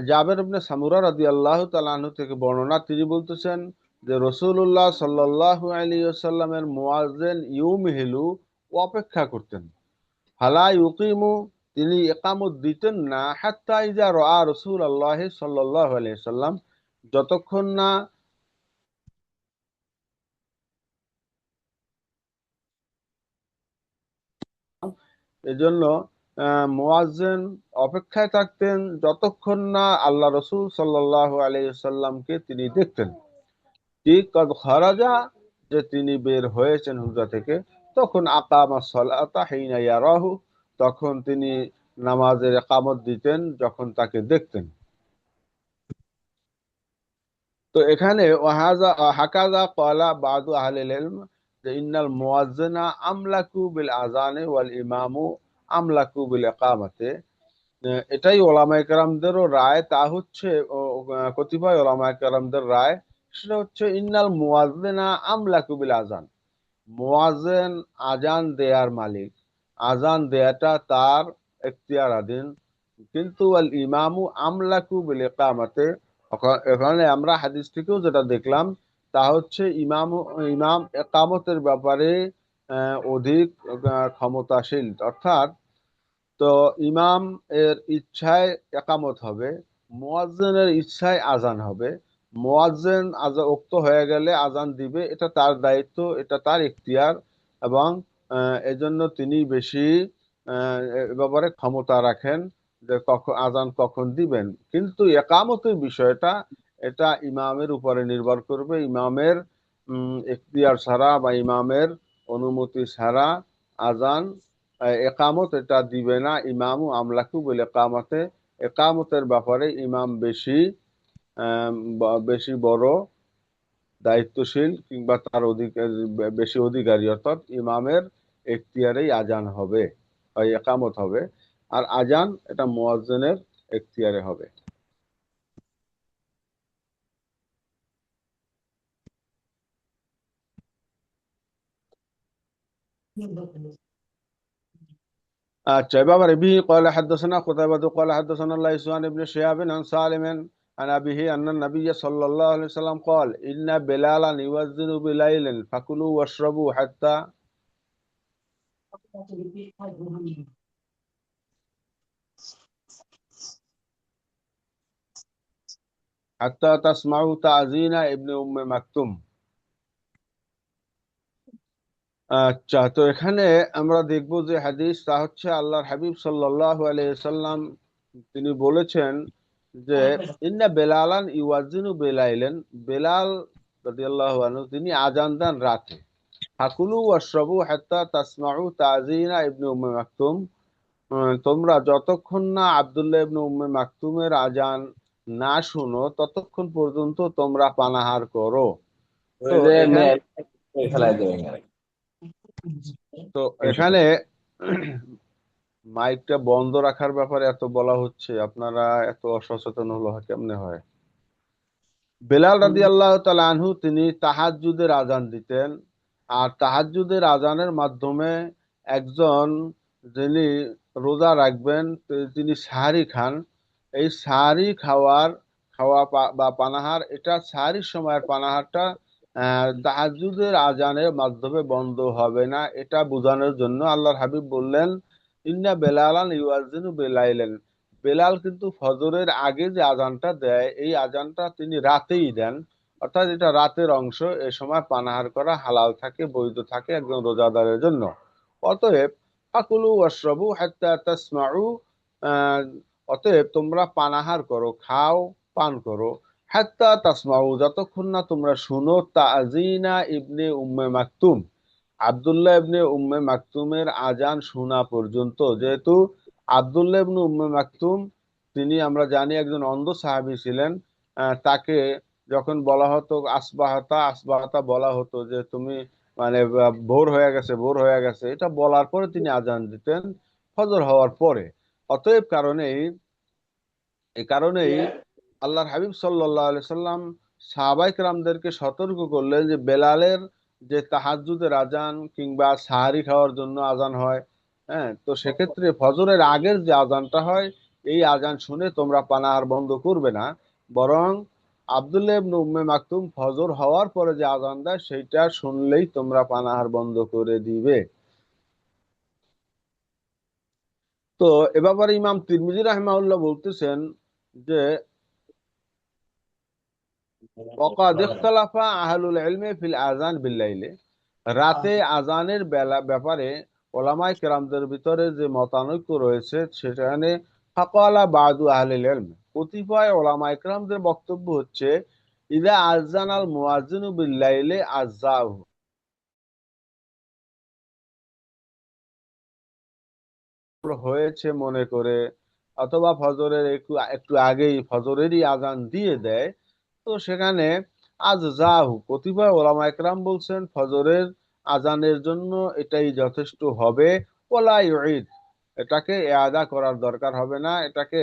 জাবের ইবনে সামুরা রাদিয়াল্লাহু তাআলা আনহু থেকে বর্ণনা, তিনি বলতেছেন যে রাসূলুল্লাহ সাল্লাল্লাহু আলাইহি ওয়াসাল্লামের মুয়াজ্জিন ইউমহিলু, অপেক্ষা করতেন, ফালা ইউকিমু তিনি ইকামত দিতেন না, হাত্তা ইজা রাআ রাসূলুল্লাহ সাল্লাল্লাহু আলাইহি ওয়াসাল্লাম যতক্ষণ না এজন্য মুয়াজ্জিন অপেক্ষায় থাকতেন যতক্ষণ না আল্লাহ রাসূল সাল্লাল্লাহু আলাইহি ওয়াসাল্লামকে তিনি দেখতেন। ঠিক কদ খারাজা, যে তিনি বের হয়েছেন হুজরা থেকে, তখন আকামা সালাতা হিনা ইয়ারাহু, তখন তিনি নামাজের ইকামত দিতেন যখন তাকে দেখতেন। তো এখানে ওয়াহাজা হাকাজা ক্বালা বাদু আহলিল ইলম, যে ইন্নাল মুয়াজ্জিনা আমলাকু বিল আযানে ওয়াল ইমামু আমলাকু বিল ইকামাতে, এটাই ওলামায়ে কেরামদেরও রায়। তা হচ্ছে কতিপয় ওলামায়ে কেরামদের রায়, সেটা হচ্ছে ইন্নাল মুয়াজ্জিনা আমলাকু বিল আযান, মুয়াজ্জিন আজান দেয়ার মালিক, আজান দেয়াটা তার এখতিয়ারাধীন, কিন্তু আল ইমামু আমলাকু বিল ইকামাতে, এখানে আমরা হাদিস থেকেও যেটা দেখলাম তা হচ্ছে ইমাম ইকামতের ব্যাপারে অধিক ক্ষমতাশীল। অর্থাৎ তো ইমাম এর ইচ্ছায় একামত হবে, মুয়াজ্জিনের ইচ্ছায় আজান হবে। মুয়াজ্জিন আজান উক্ত হয়ে গেলে আজান দিবে, এটা তার দায়িত্ব, এটা তার ইখতিয়ার, এবং এজন্য তিনি বেশি এ ব্যাপারে ক্ষমতা রাখেন যে কখন আজান কখন দিবেন। কিন্তু একামতের বিষয়টা এটা ইমামের উপরে নির্ভর করবে, ইমামের ইখতিয়ার ছাড়া বা ইমামের অনুমতি ছাড়া আজান একামত এটা দিবে না। ইমামু আমলাকু বলে একামতে, একামতের ব্যাপারে ইমাম বেশি বড় দায়িত্বশীল, কিংবা তার অধিকার বেশি অধিকারী, অর্থাৎ ইমামের এখতিয়ারেই আজান হবে বা ইকামত হবে, আর আজান এটা মুয়াজ্জিনের এখতিয়ারে হবে। আচ্ছা, এবারে বিহি قال حدثنا قتيبة قال حدثنا الليث عن ابن شهاب عن سالم عن أبيه أن النبي صلى الله عليه وسلم قال إن بلالا يؤذن بليل فكلوا واشربوا حتى تسمعوا تأذين ابن أم مكتوم। আচ্ছা, তো এখানে আমরা দেখব যে হাদিস, তা হচ্ছে আল্লাহর হাবিব সাল্লাল্লাহু আলাইহি সাল্লাম তিনি বলেছেন যে ইন্না বেলালান ইউয়াজ্জিনু বেলাইলেন, বেলাল রাদিয়াল্লাহু আনহু তিনি আজান দেন রাতে। ফাকুলু ওয়াশরাবু হাত্তা তাসমাউ তাযিনা ইবনে উম্মে মাকতুম, তোমরা যতক্ষণ না আব্দুল্লাহ ইবনে উম্মে মাকতুমের আজান না শুনো ততক্ষণ পর্যন্ত তোমরা পানাহার করো। তো এখানে মাইকটা বন্ধ রাখার ব্যাপারে এত বলা হচ্ছে, আপনারা এত অসচেতন হলো কেমনে হয়? বেলাল রাদিয়াল্লাহু তাআলা আনহু তিনি তাহাজ্জুদের আজান দিতেন, আর তাহাজ্জুদের আজানের মাধ্যমে একজন যিনি রোজা রাখবেন তিনি সাহারি খান। এই সাহারি খাওয়া বা পানাহার, এটা সাহারির সময়ের পানাহারটা তাহাজ্জুদের আজানের মাধ্যমে বন্ধ হবে না, এটা বোঝানোর জন্য আল্লাহর হাবিব বললেন ইন্না বেলালান ইউয়াজ্জিনু বেলাইলেন। বেলাল কিন্তু ফজরের আগে যে আজানটা দেয় এই আজানটা তিনি রাতেই দেন, অর্থাৎ এটা রাতের অংশ। এ সময় পানাহার করা হালাল থাকে, বৈধ থাকে একজন রোজাদারের জন্য। অতএব ফাকুলু ওয়াশরাবু হাত্তা তাসমাউ, আহ, অতএব তোমরা পানাহার করো, খাও, পান করো, হাত্তা তাসমাউ যতক্ষণ না তোমরা শুনো তাজিনা ইবনে উম্মে মাকতুম, আব্দুল্লাহ ইবনে উম্মে মাকতুমের আজান শোনা পর্যন্ত। যেহেতু আব্দুল্লাহ ইবনে উম্মে মাকতুম তিনি আমরা জানি একজন অন্ধ সাহাবী ছিলেন, তাকে যখন বলা হতো আসবাহাতা আসবাহাতা বলা হতো যে তুমি মানে ভোর হয়ে গেছে, ভোর হয়ে গেছে, এটা বলার পরে তিনি আজান দিতেন ফজর হওয়ার পরে। অতএব এই কারণেই আল্লাহর হাবিব সাল্লাল্লাহু আলাইহি সাল্লাম সাহাবায়ে কেরামদেরকে সতর্ক করলেন যে বেলালের যে তাহাজ্জুদের আজান কিংবা সাহারি খাওয়ার জন্য আজান হয়, হ্যাঁ, তো সেক্ষেত্রে ফজরের আগের যে আজানটা হয় এই আজান শুনে তোমরা পানাহার বন্ধ করবে না, বরং আব্দুল্লাহ ইবনে উম্মে মাকতুম ফজর হওয়ার পরে যে আজান দেয় সেইটা শুনলেই তোমরা পানাহার বন্ধ করে দিবে। তো এ ব্যাপারে ইমাম তিরমিজি রাহিমাহুল্লাহ বলতেছেন যে ওয়াকাদ ইখতালাফা আহলুল ইলমি ফিল আযান বিল্লাইলে, রাতে আজানের ব্যাপারে ওলামায়ে কেরামদের ভিতরে যে মতানৈক্য রয়েছে সেখানে ফাকালা বাদু আহলিল ইলম, কতিপয় ওলামায়ে কেরামদের বক্তব্য হচ্ছে ইদা আযানাল মুয়াজ্জিনু বিল্লাইলে আযাহু, হয়েছে মনে করে অথবা ফজরের একটু একটু আগেই ফজরেরই আজান দিয়ে দেয়, তো সেখানে আজ যাহু, কতিপয় ওলামা একরাম বলছেন ফজরের আজানের জন্য এটাই যথেষ্ট হবে। ওলা ইউঈদ, এটাকে ইআদা করার দরকার হবে না, এটাকে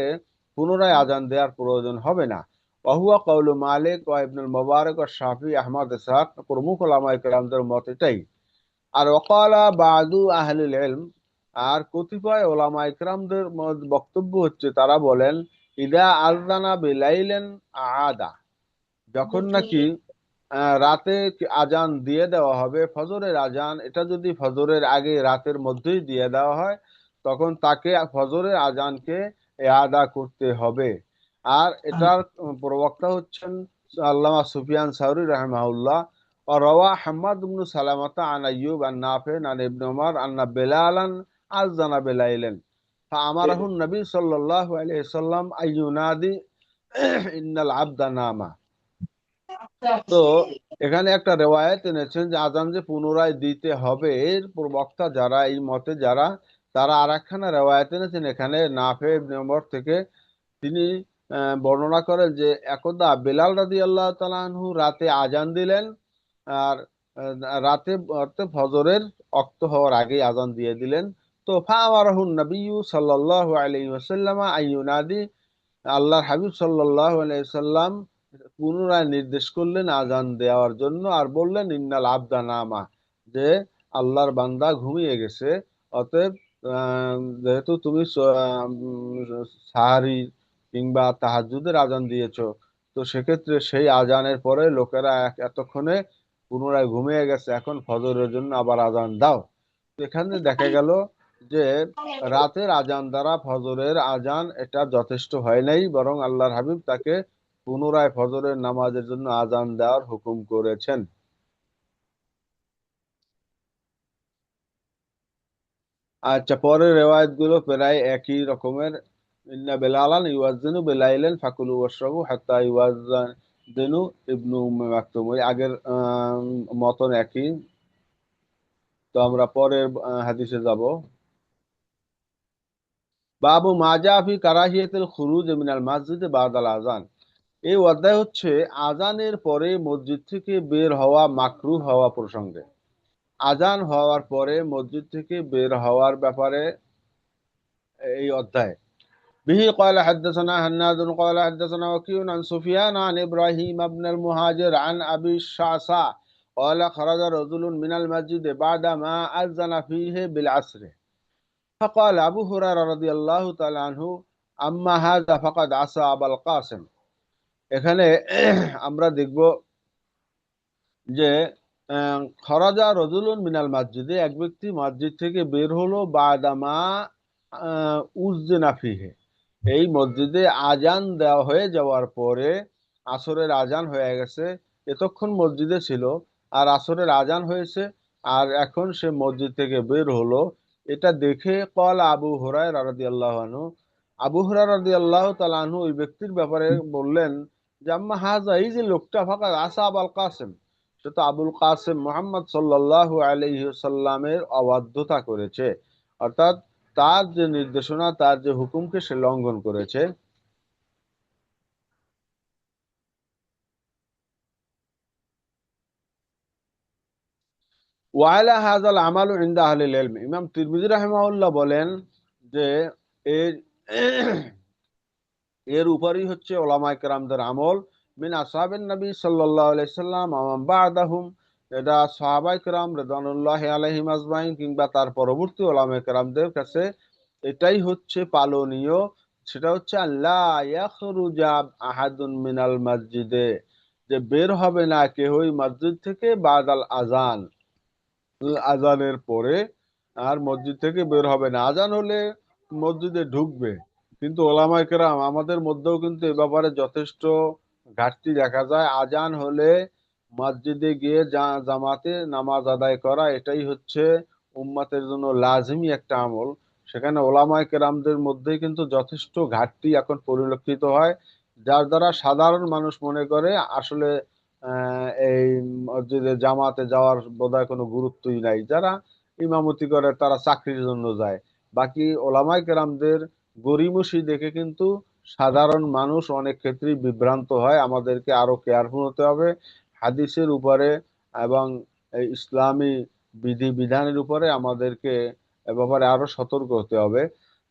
পুনরায় আজান দেওয়ার প্রয়োজন হবে না। ওয়াহুয়া কাউলু মালিক ওয়া ইবনুল মুবারক ওয়া শাফি আহমদ ইসহাক, প্রমুখ ওলামা একরামদের মত এটাই। আর ওয়াকালা বাদু আহলিল ইলম, আর কতিপয় ওলামা ইকরামদের বক্তব্য হচ্ছে তারা বলেন ইদা আযযানা বিলাইলেন আদা, যখন নাকি রাতে আজান দিয়ে দেওয়া হবে ফজরের আজান, এটা যদি ফজরের আগে রাতের মধ্যেই দিয়ে দেওয়া হয় তখন তাকে ফজরের আজানকে আদা করতে হবে। আর এটার প্রবক্তা হচ্ছেন আল্লামা সুফিয়ান সাউরি রাহিমাহুল্লাহ। وروى حماد بن سلمة عن أيوب عن نافع عن ابن عمر أن بلالا أذن بليل فأمره النبي صلى الله عليه وسلم أن ينادي إن العبد نام। তো এখানে একটা রেওয়ায়েত এনেছেন যে আজান যে পুনরায় দিতে হবে, এর প্রবক্তা যারা, এই মতে যারা, তারা আর একখানা রেওয়ায়েত এনেছেন এখানে নাফে ইবনে উমর থেকে। তিনি বর্ণনা করেন যে একদা বেলাল রাদিয়াল্লাহু তাআলা আনহু রাতে আজান দিলেন, আর রাতে অর্থে ফজরের ওয়াক্ত হওয়ার আগেই আজান দিয়ে দিলেন। তো ফাআমারাহুন নবিয়্যু সাল্লাল্লাহু আলাইহি ওয়াসাল্লাম আইয়ুনাদি, আল্লাহর হাবিব সাল্লাল্লাহু আলাইহি সাল্লাম পুনরায় নির্দেশ করলেন আজান দেওয়ার জন্য, আর বললেন ইন্নাল আবদা নামা, যে আল্লাহর বান্দা ঘুমিয়ে গেছে। অতএব যেহেতু তুমি সাহারি কিংবা তাহাজ্জুদের আজান দিয়েছো, তো সেক্ষেত্রে সেই আজানের পরে লোকেরা এতক্ষণে পুনরায় ঘুমিয়ে গেছে, এখন ফজরের জন্য আবার আজান দাও। তো এখানে দেখা গেল যে রাতের আজান দ্বারা ফজরের আজান এটা যথেষ্ট হয় নাই, বরং আল্লাহর হাবিব তাকে পুনরায় ফজরের নামাজের জন্য আজান দেওয়ার হুকুম করেছেন। আচ্ছা, পরের রেওয়ায়েত গুলো প্রায় একই রকমের। ইন্না বেলালান ইউয়াজ্জিনু বেলাইলেন ফাকুলু ওয়াশরাবু হাত্তা ইউয়াজ্জিনু ইবনু উম্মে মাকতুম, ওই আগের মতন একই। তো আমরা পরের হাদিসে যাব। বাবু মাজা ফি কারাহিয়াতিল খুরুজ মিনাল মসজিদ বাদাল আজান। এই অধ্যায় হচ্ছে আজানের পরে মসজিদ থেকে বের হওয়া মাকরুহ হওয়া প্রসঙ্গে। আজান হওয়ার পরে মসজিদ থেকে বের হওয়ার ব্যাপারে এই অধ্যায়। به قال حدثنا هناد قال حدثنا وكيع عن سفيان عن إبراهيم بن المهاجر عن أبي الشعثاء قال خرج رجل من المسجد بعدما أذن فيه بالعصر فقال أبو هريرة رضي الله تعالى عنه أما هذا فقد عصى أبا القاسم। এখানে আমরা দেখব যে খরাজা রজুলুন মিনাল মসজিদে, এক ব্যক্তি মসজিদ থেকে বের হলো, বাদামা উযযিনা ফিহে, এই মসজিদে আজান দেওয়া হয়ে যাওয়ার পরে, আসরের আজান হয়ে গেছে, এতক্ষণ মসজিদে ছিল আর আসরের আজান হয়েছে, আর এখন সে মসজিদ থেকে বের হলো। এটা দেখে কল আবু হুরায়রা রাদিয়াল্লাহু আনহু, আবু হুরায়রা রাদিয়াল্লাহু তাআলা আনহু ওই ব্যক্তির ব্যাপারে বললেন যে আম্মা হাযা, এই যে লোকটা ফাকাদ আসা আবুল কাসিম, সে তো আবুল কাসিম মুহাম্মদ সাল্লাল্লাহু আলাইহি ওয়াসাল্লামের অবাধ্যতা করেছে, অর্থাৎ তার যে নির্দেশনা, তার যে হুকুমকে সে লঙ্ঘন করেছে। ওয়ালা হাযাল আমালু ইনদা আহলিল ইলম, ইমাম তিরমিজি রাহিমাহুল্লাহ বলেন যে এর এর উপরই হচ্ছে ওলামায়ে কেরামদের আমল, মিন আসহাবিন নবী সাল্লাল্লাহু আলাইহি সাল্লাম ওয়া মান বা'দাহুম, এটা সাহাবায়ে কেরাম রিদওয়ানুল্লাহি আলাইহিম আজমাইন কিংবা তার পরবর্তী ওলামায়ে কেরামদের কাছে এটাই হচ্ছে পালনীয়। সেটা হচ্ছে আল্লাহ ইয়াখরুজা আহাদুন মিনাল মসজিদে, যে বের হবে না কেহই মসজিদ থেকে বাদাল আজান, আজানের পরে আর মসজিদ থেকে বের হবে না। আজান হলে মসজিদে ঢুকবে, কিন্তু ওলামায়ে কেরাম আমাদের মধ্যেও কিন্তু এ ব্যাপারে যথেষ্ট ঘাটতি দেখা যায়। আজান হলে মসজিদে গিয়ে জামাতে নামাজ আদায় করা, এটাই হচ্ছে উম্মাতের জন্য লাজিমি একটা আমল। সেখানে ওলামায়ে কেরামদের মধ্যেই কিন্তু যথেষ্ট ঘাটতি এখন পরিলক্ষিত হয়, যার দ্বারা সাধারণ মানুষ মনে করে আসলে এই মসজিদে জামাতে যাওয়ার বোধহয় কোনো গুরুত্বই নাই। যারা ইমামতি করে তারা চাকরির জন্য যায়। বাকি ওলামায়ে কেরামদের গড়িমসি দেখে কিন্তু সাধারণ মানুষ অনেক ক্ষেত্রেই বিভ্রান্ত হয়। আমাদেরকে আরো কেয়ারফুল হতে হবে হাদিসের উপরে এবং এই ইসলামী বিধি বিধানের উপরে, আমাদেরকে এ ব্যাপারে আরো সতর্ক হতে হবে।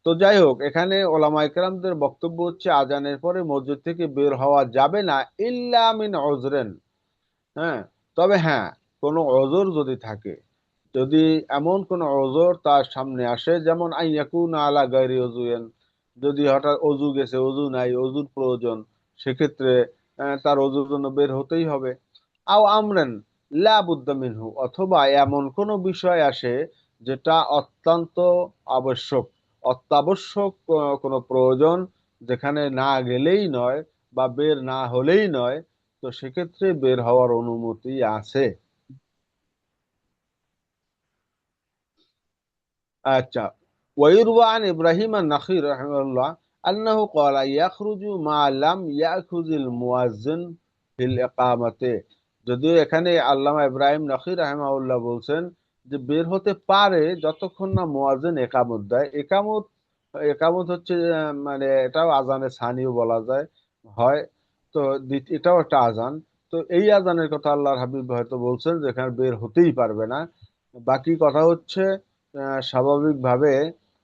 তো যাই হোক, এখানে ওলামায়ে কেরামদের বক্তব্য হচ্ছে আজানের পরে মসজিদ থেকে বের হওয়া যাবে না ইল্লা মিন উযরিন। হ্যাঁ, তবে হ্যাঁ, কোনো অজর যদি থাকে, যদি এমন কোন অজর তার সামনে আসে, যেমন আইয়াকুনা আলা গায়রি ওযুইন, যদি হঠাৎ অজু গেছে, অজু নাই, অজুর প্রয়োজন, সেক্ষেত্রে তার অজুর জন্য বের হতেই হবে। আও আমরেন লা বুদ্দা মিনহু, অথবা এমন কোন বিষয় আসে যেটা অত্যন্ত আবশ্যক, অত্যাবশ্যক কোনো প্রয়োজন, যেখানে না গেলেই নয় বা বের না হলেই নয়, তো সেক্ষেত্রে বের হওয়ার অনুমতি আছে। আচ্ছা, ওয়াইরুয়া আন ইব্রাহিম আন-নাখী রাহিমাহুল্লাহ আন্নাহু ক্বালা ইয়াখরুজু মা লাম ইয়াখুযিল মুয়াজ্জিন ফিল ইকামাতে। যদিও এখানে আল্লামা ইব্রাহিম নাখী রাহিমাহুল্লাহ বলছেন যে বের হতে পারে যতক্ষণ না মুয়াজ্জিন একামত দেয়। একামত, একামত হচ্ছে মানে এটাও আজানের সানিও বলা যায় হয়। তো এটাও একটা আজান। তো এই আজানের কথা আল্লাহর হাবিব হয়তো বলছেন যেখানে বের হতেই পারবে না। বাকি কথা হচ্ছে স্বাভাবিকভাবে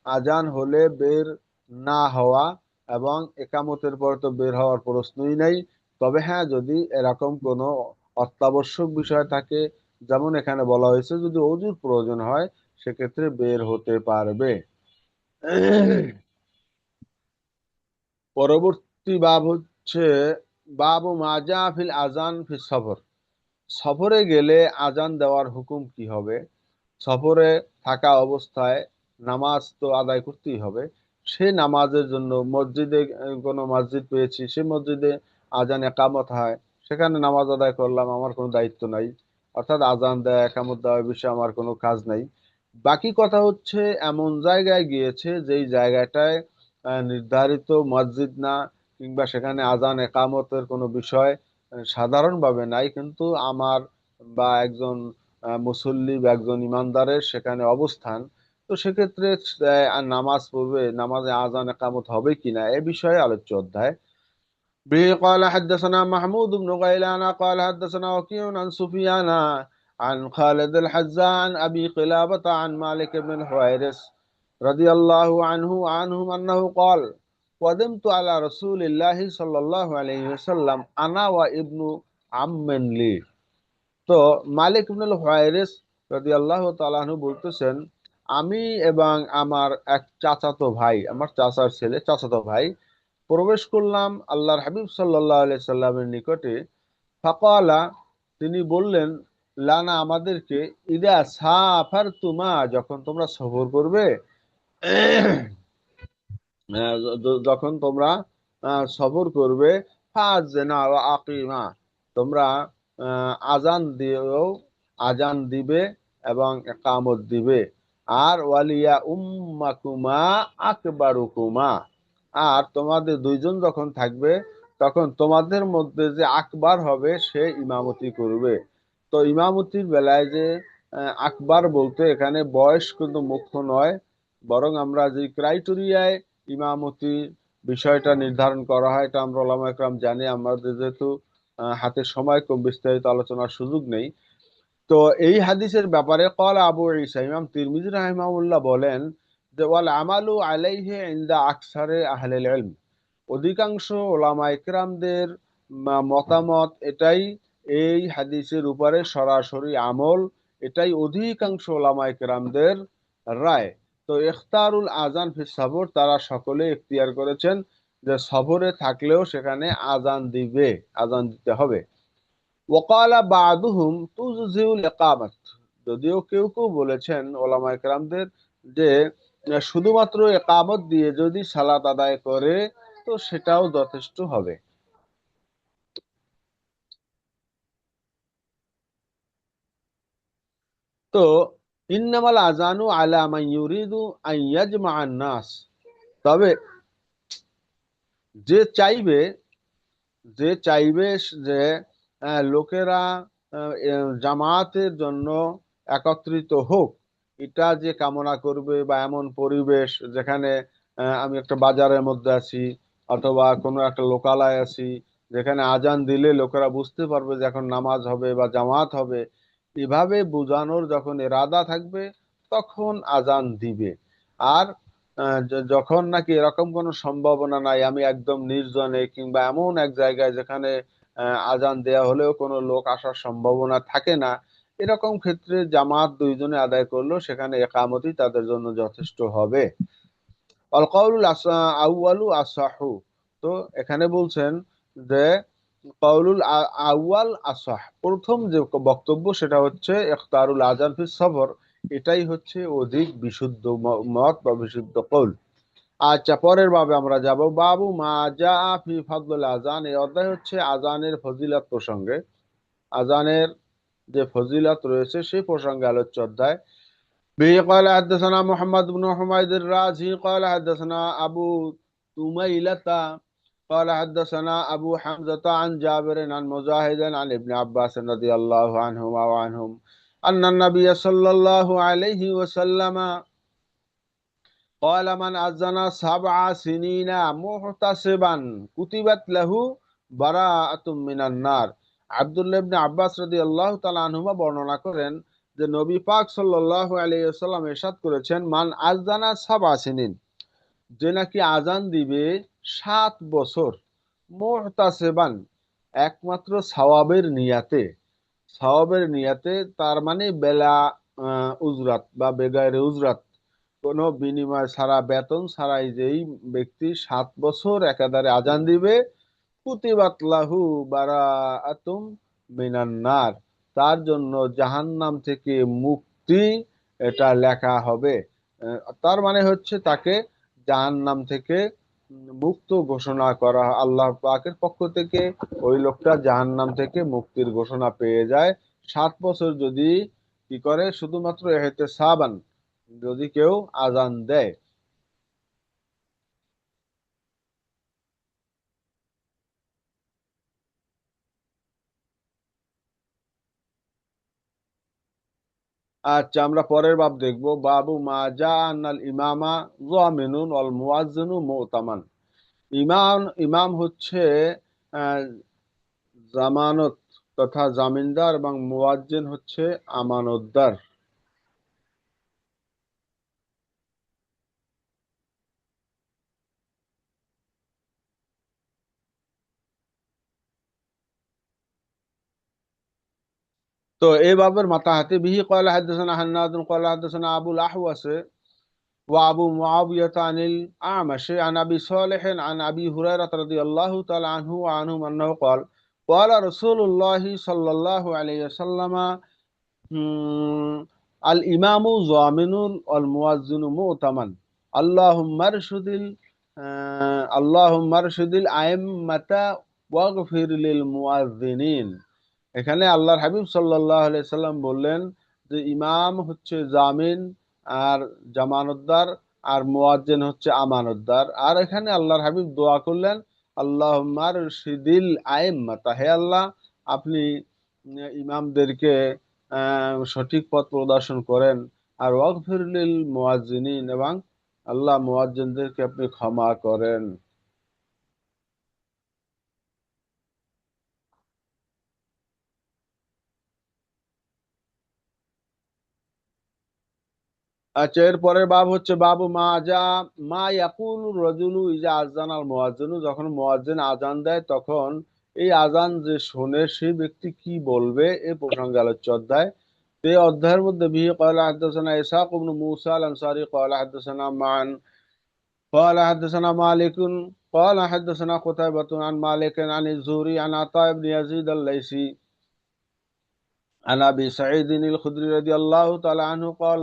আজান হলে বের না হওয়া, এবং একামতের পর তো বের হওয়ার প্রশ্নই নেই। তবে হ্যাঁ, যদি এরকম কোনো অত্যাবশ্যক বিষয় থাকে, যেমন এখানে বলা হয়েছে যদি অজুর প্রয়োজন হয়, সেক্ষেত্রে বের হতে পারবে। পরবর্তী বাব হচ্ছে বাবু মাজা ফিল আজান ফিল সফর। সফরে গেলে আজান দেওয়ার হুকুম কি হবে? সফরে থাকা অবস্থায় নামাজ তো আদায় করতেই হবে। সে নামাজের জন্য মসজিদে, কোনো মসজিদ পেয়েছি, সে মসজিদে আজান একামত হয়, সেখানে নামাজ আদায় করলাম, আমার কোনো দায়িত্ব নাই। অর্থাৎ আজান দেয়া একামত দেওয়ার বিষয়ে আমার কোনো কাজ নাই। বাকি কথা হচ্ছে এমন জায়গায় গিয়েছে যেই জায়গাটায় নির্ধারিত মসজিদ না, কিংবা সেখানে আজান একামতের কোনো বিষয় সাধারণভাবে নাই, কিন্তু আমার বা একজন মুসল্লি বা একজন ইমানদারের সেখানে অবস্থান। তো সেক্ষেত্রে নামাজ পড়বে, নামাজে আজান একামত হবে কিনা এ বিষয়ে আলোচ্য অধ্যায়। به قال حدثنا محمود بن غيلان قال حدثنا وكيع عن سفيان عن خالد الحذاء عن أبي قلابة عن مالك بن الحويرث رضي الله عنه وعنهم أنه قال قدمت على رسول الله صلى الله عليه وسلم أنا وابن عم لي। তো মালিক ইবনুল হুয়াইরিস রাদিয়াল্লাহু তাআলা আনহু বলতেছেন, আমি এবং আমার এক চাচাতো ভাই, আমার চাচার ছেলে, চাচাতো ভাই প্রবেশ করলাম আল্লাহর হাবিব সাল্লাল্লাহু আলাইহি সাল্লামের নিকটে। ফাকালা, তিনি বললেন, লানা, আমাদেরকে, ইদা সাফারতুমা, যখন তোমরা সফর করবে, যখন তোমরা সফর করবে, ফাযনা ওয়া আকিমা, তোমরা আজান দিও, আজান দিবে এবং ইকামত দিবে। আর ওয়ালিয়া উম্মাকুমা আকবারুকুমা, আর তোমাদের দুইজন যখন থাকবে, তখন তোমাদের মধ্যে যে আকবার হবে সে ইমামতি করবে। তো ইমামতির বেলায় যে আকবার বলতে এখানে বয়স কিন্তু মুখ্য নয়, বরং আমরা যে ক্রাইটেরিয়ায় ইমামতি বিষয়টা নির্ধারণ করা হয়, এটা আমরা ওলামা একরাম জানি। আমাদের যেহেতু হাতে সময় কম, বিস্তারিত আলোচনার সুযোগ নেই। তো এই হাদিসের ব্যাপারে ক্বালা আবু ঈসা, ইমাম তিরমিজি রাহিমাহুল্লাহ বলেন যে ওয়াল আমালু আলাইহি ইনদা আকসারে আহলিল ইলম, অধিকাংশ ওলামা ইকরামদের মতামত এটাই, এই হাদিসের উপরে সরাসরি আমল, এটাই অধিকাংশ ওলামা ইকরামদের রায়। তো ইখতারুল আজান ফি সফর, তারা সকলে ইখতিয়ার করেছেন যে সফরে থাকলেও সেখানে আজান দিবে, আজান দিতে হবে। ওয়াকালা বাদুহুম তুজজিউল ইকামাত, যদিও কেউ কেউ বলেছেন ওলামায়ে কেরামদের যে শুধুমাত্র ইকামত দিয়ে যদি সালাত আদায় করে তো সেটাও যথেষ্ট হবে। তো ইন্নামাল আজানু আলা মান ইউরিদু আন ইয়াজমাআন নাস, তবে যে চাইবে, যে চাইবে যে লোকেরা জামায়াতের জন্য একত্রিত হোক, এটা যে কামনা করবে, বা এমন পরিবেশ যেখানে আমি একটা বাজারের মধ্যে আছি অথবা কোনো একটা লোকালয়ে আছি, যেখানে আজান দিলে লোকেরা বুঝতে পারবে যে এখন নামাজ হবে বা জামাত হবে, এভাবে বোঝানোর যখন এরাদা থাকবে তখন আজান দিবে। আর যখন নাকি এরকম কোনো সম্ভাবনা নাই, আমি একদম নির্জনে কিংবা এমন এক জায়গায় যেখানে আজান দেয়া হলেও কোনো লোক আসার সম্ভাবনা থাকে না, এরকম ক্ষেত্রে জামাত দুইজনে আদায় করলো সেখানে একামতি তাদের জন্য যথেষ্ট হবে। আল কাউলুল আউয়ালু আসাহু, তো এখানে বলছেন যে কাউলুল আউয়াল আসাহ, প্রথম যে বক্তব্য সেটা হচ্ছে ইখতারুল আজান ফিস সফর, এটাই হচ্ছে অধিক বিশুদ্ধ মত বা বিশুদ্ধ কৌল। আচ্ছা, পরের ভাবে আমরা যাব, বাবু মা জা ফি ফাদলুল আজান, এই অধ্যায় হচ্ছে আজানের ফজিলত প্রসঙ্গে, আজানের যে ফজিলত রয়েছে সেই প্রসঙ্গে আলোচ্য অধ্যায়। به قال حدثنا محمد بن حميد الرازي قال حدثنا أبو تميلة قال حدثنا أبو حمزة عن جابر عن مجاهد عن ابن عباس رضي الله عنهما وعنهم أن النبي صلى الله عليه وسلم قال من أذن 7 سنين محتسبا كتبت له براءة من النار আব্দুল্লাহ ইবনে আব্বাস রাদিয়াল্লাহু তাআলা আনহুমা বর্ণনা করেন যে নবী পাক সাল্লাল্লাহু আলাইহি ওয়াসাল্লাম ইরশাদ করেছেন, মান আযানা সাবআ সিনিন, যে নাকি আজান দিবে 7 বছর, মুহতাসিবান, একমাত্র সওয়াবের নিয়াতে, তার মানে বেলা উজরাত বা বেগায়ের উজরাত, কোনো বিনিময় ছাড়া, বেতন ছাড়াই যেই ব্যক্তি 7 বছর একাধারে আজান দিবে, কুতিবাত লাহু বারাআতুম মিনান নার, তার জন্য জাহান্নাম থেকে মুক্তি, এটা লেখা হবে। তার মানে হচ্ছে তাকে জাহান্নাম থেকে মুক্ত ঘোষণা করা, আল্লাহ পাকের পক্ষ থেকে ওই লোকটা জাহান্নাম থেকে মুক্তির ঘোষণা পেয়ে যায়। 7 বছর যদি কি করে, শুধুমাত্র ইহতিসাবান, যদি কেউ আজান দেয়। আচ্ছা, আমরা পরের বাব দেখবো, বাবু মা জা আন্নাল ইমামা যামিনুন ওয়াল মুয়াজ্জিনু মুতামান। ইমাম হচ্ছে আহ, জামানত তথা জামিনদার, এবং মুয়াজ্জিন হচ্ছে আমানতদার। তো এই বাবের মাতাহাতি বিহি ক্বালা হাদাসানা হান্নাদ ক্বালা হাদাসানা আবুল আহওয়াস وأبو معاوية عن الأعمش عن أبي صالح عن أبي هريرة رضي الله تعالى عنه وعنهم أنه قال قال رسول الله صلى الله عليه وسلم الإمام ضامن والمؤذن مؤتمن اللهم ارشد الأئمة واغفر للمؤذنين। এখানে আল্লাহর হাবিব সাল্লাল্লাহু আলাইহি সাল্লাম বললেন যে ইমাম হচ্ছে জামিন আর জামানতদার, আর মুয়াজ্জিন হচ্ছে আমানতদার। আর এখানে আল্লাহর হাবিব দোয়া করলেন, আল্লাহুম্মা রশিদিল আইম্মাতা, হে আল্লাহ আপনি ইমামদেরকে সঠিক পথ প্রদর্শন করেন, আর ওয়াগফির লিল মুয়াজ্জিনিন, এবং আল্লাহ মুয়াজ্জিনদেরকে আপনি ক্ষমা করেন। আচ্ছা, এর পরের বাব হচ্ছে বাবু মা ইয়াকুলু রাজুলু ইজা আযানাল মুয়াজ্জিনু, যখন মুয়াজ্জিন আজান দেয় তখন এই আজান যে শোনে সেই ব্যক্তি কি বলবে, এ প্রসঙ্গে আলোচ্য অধ্যায়। এই অধ্যায়ের মধ্যে বিহি ক্বালা হাদাসানা ইসহাক ইবনে মূসা আল আনসারী ক্বালা হাদাসানা মান ক্বালা হাদাসানা মালিকুন ক্বালা হাদাসানা কুতাইবাতুন আন মালিকিন আন যুহরি আন আতা ইবনে ইয়াজিদ আল-লাইসি عن أبي سعيد الخدري رضي الله تعالى عنه قال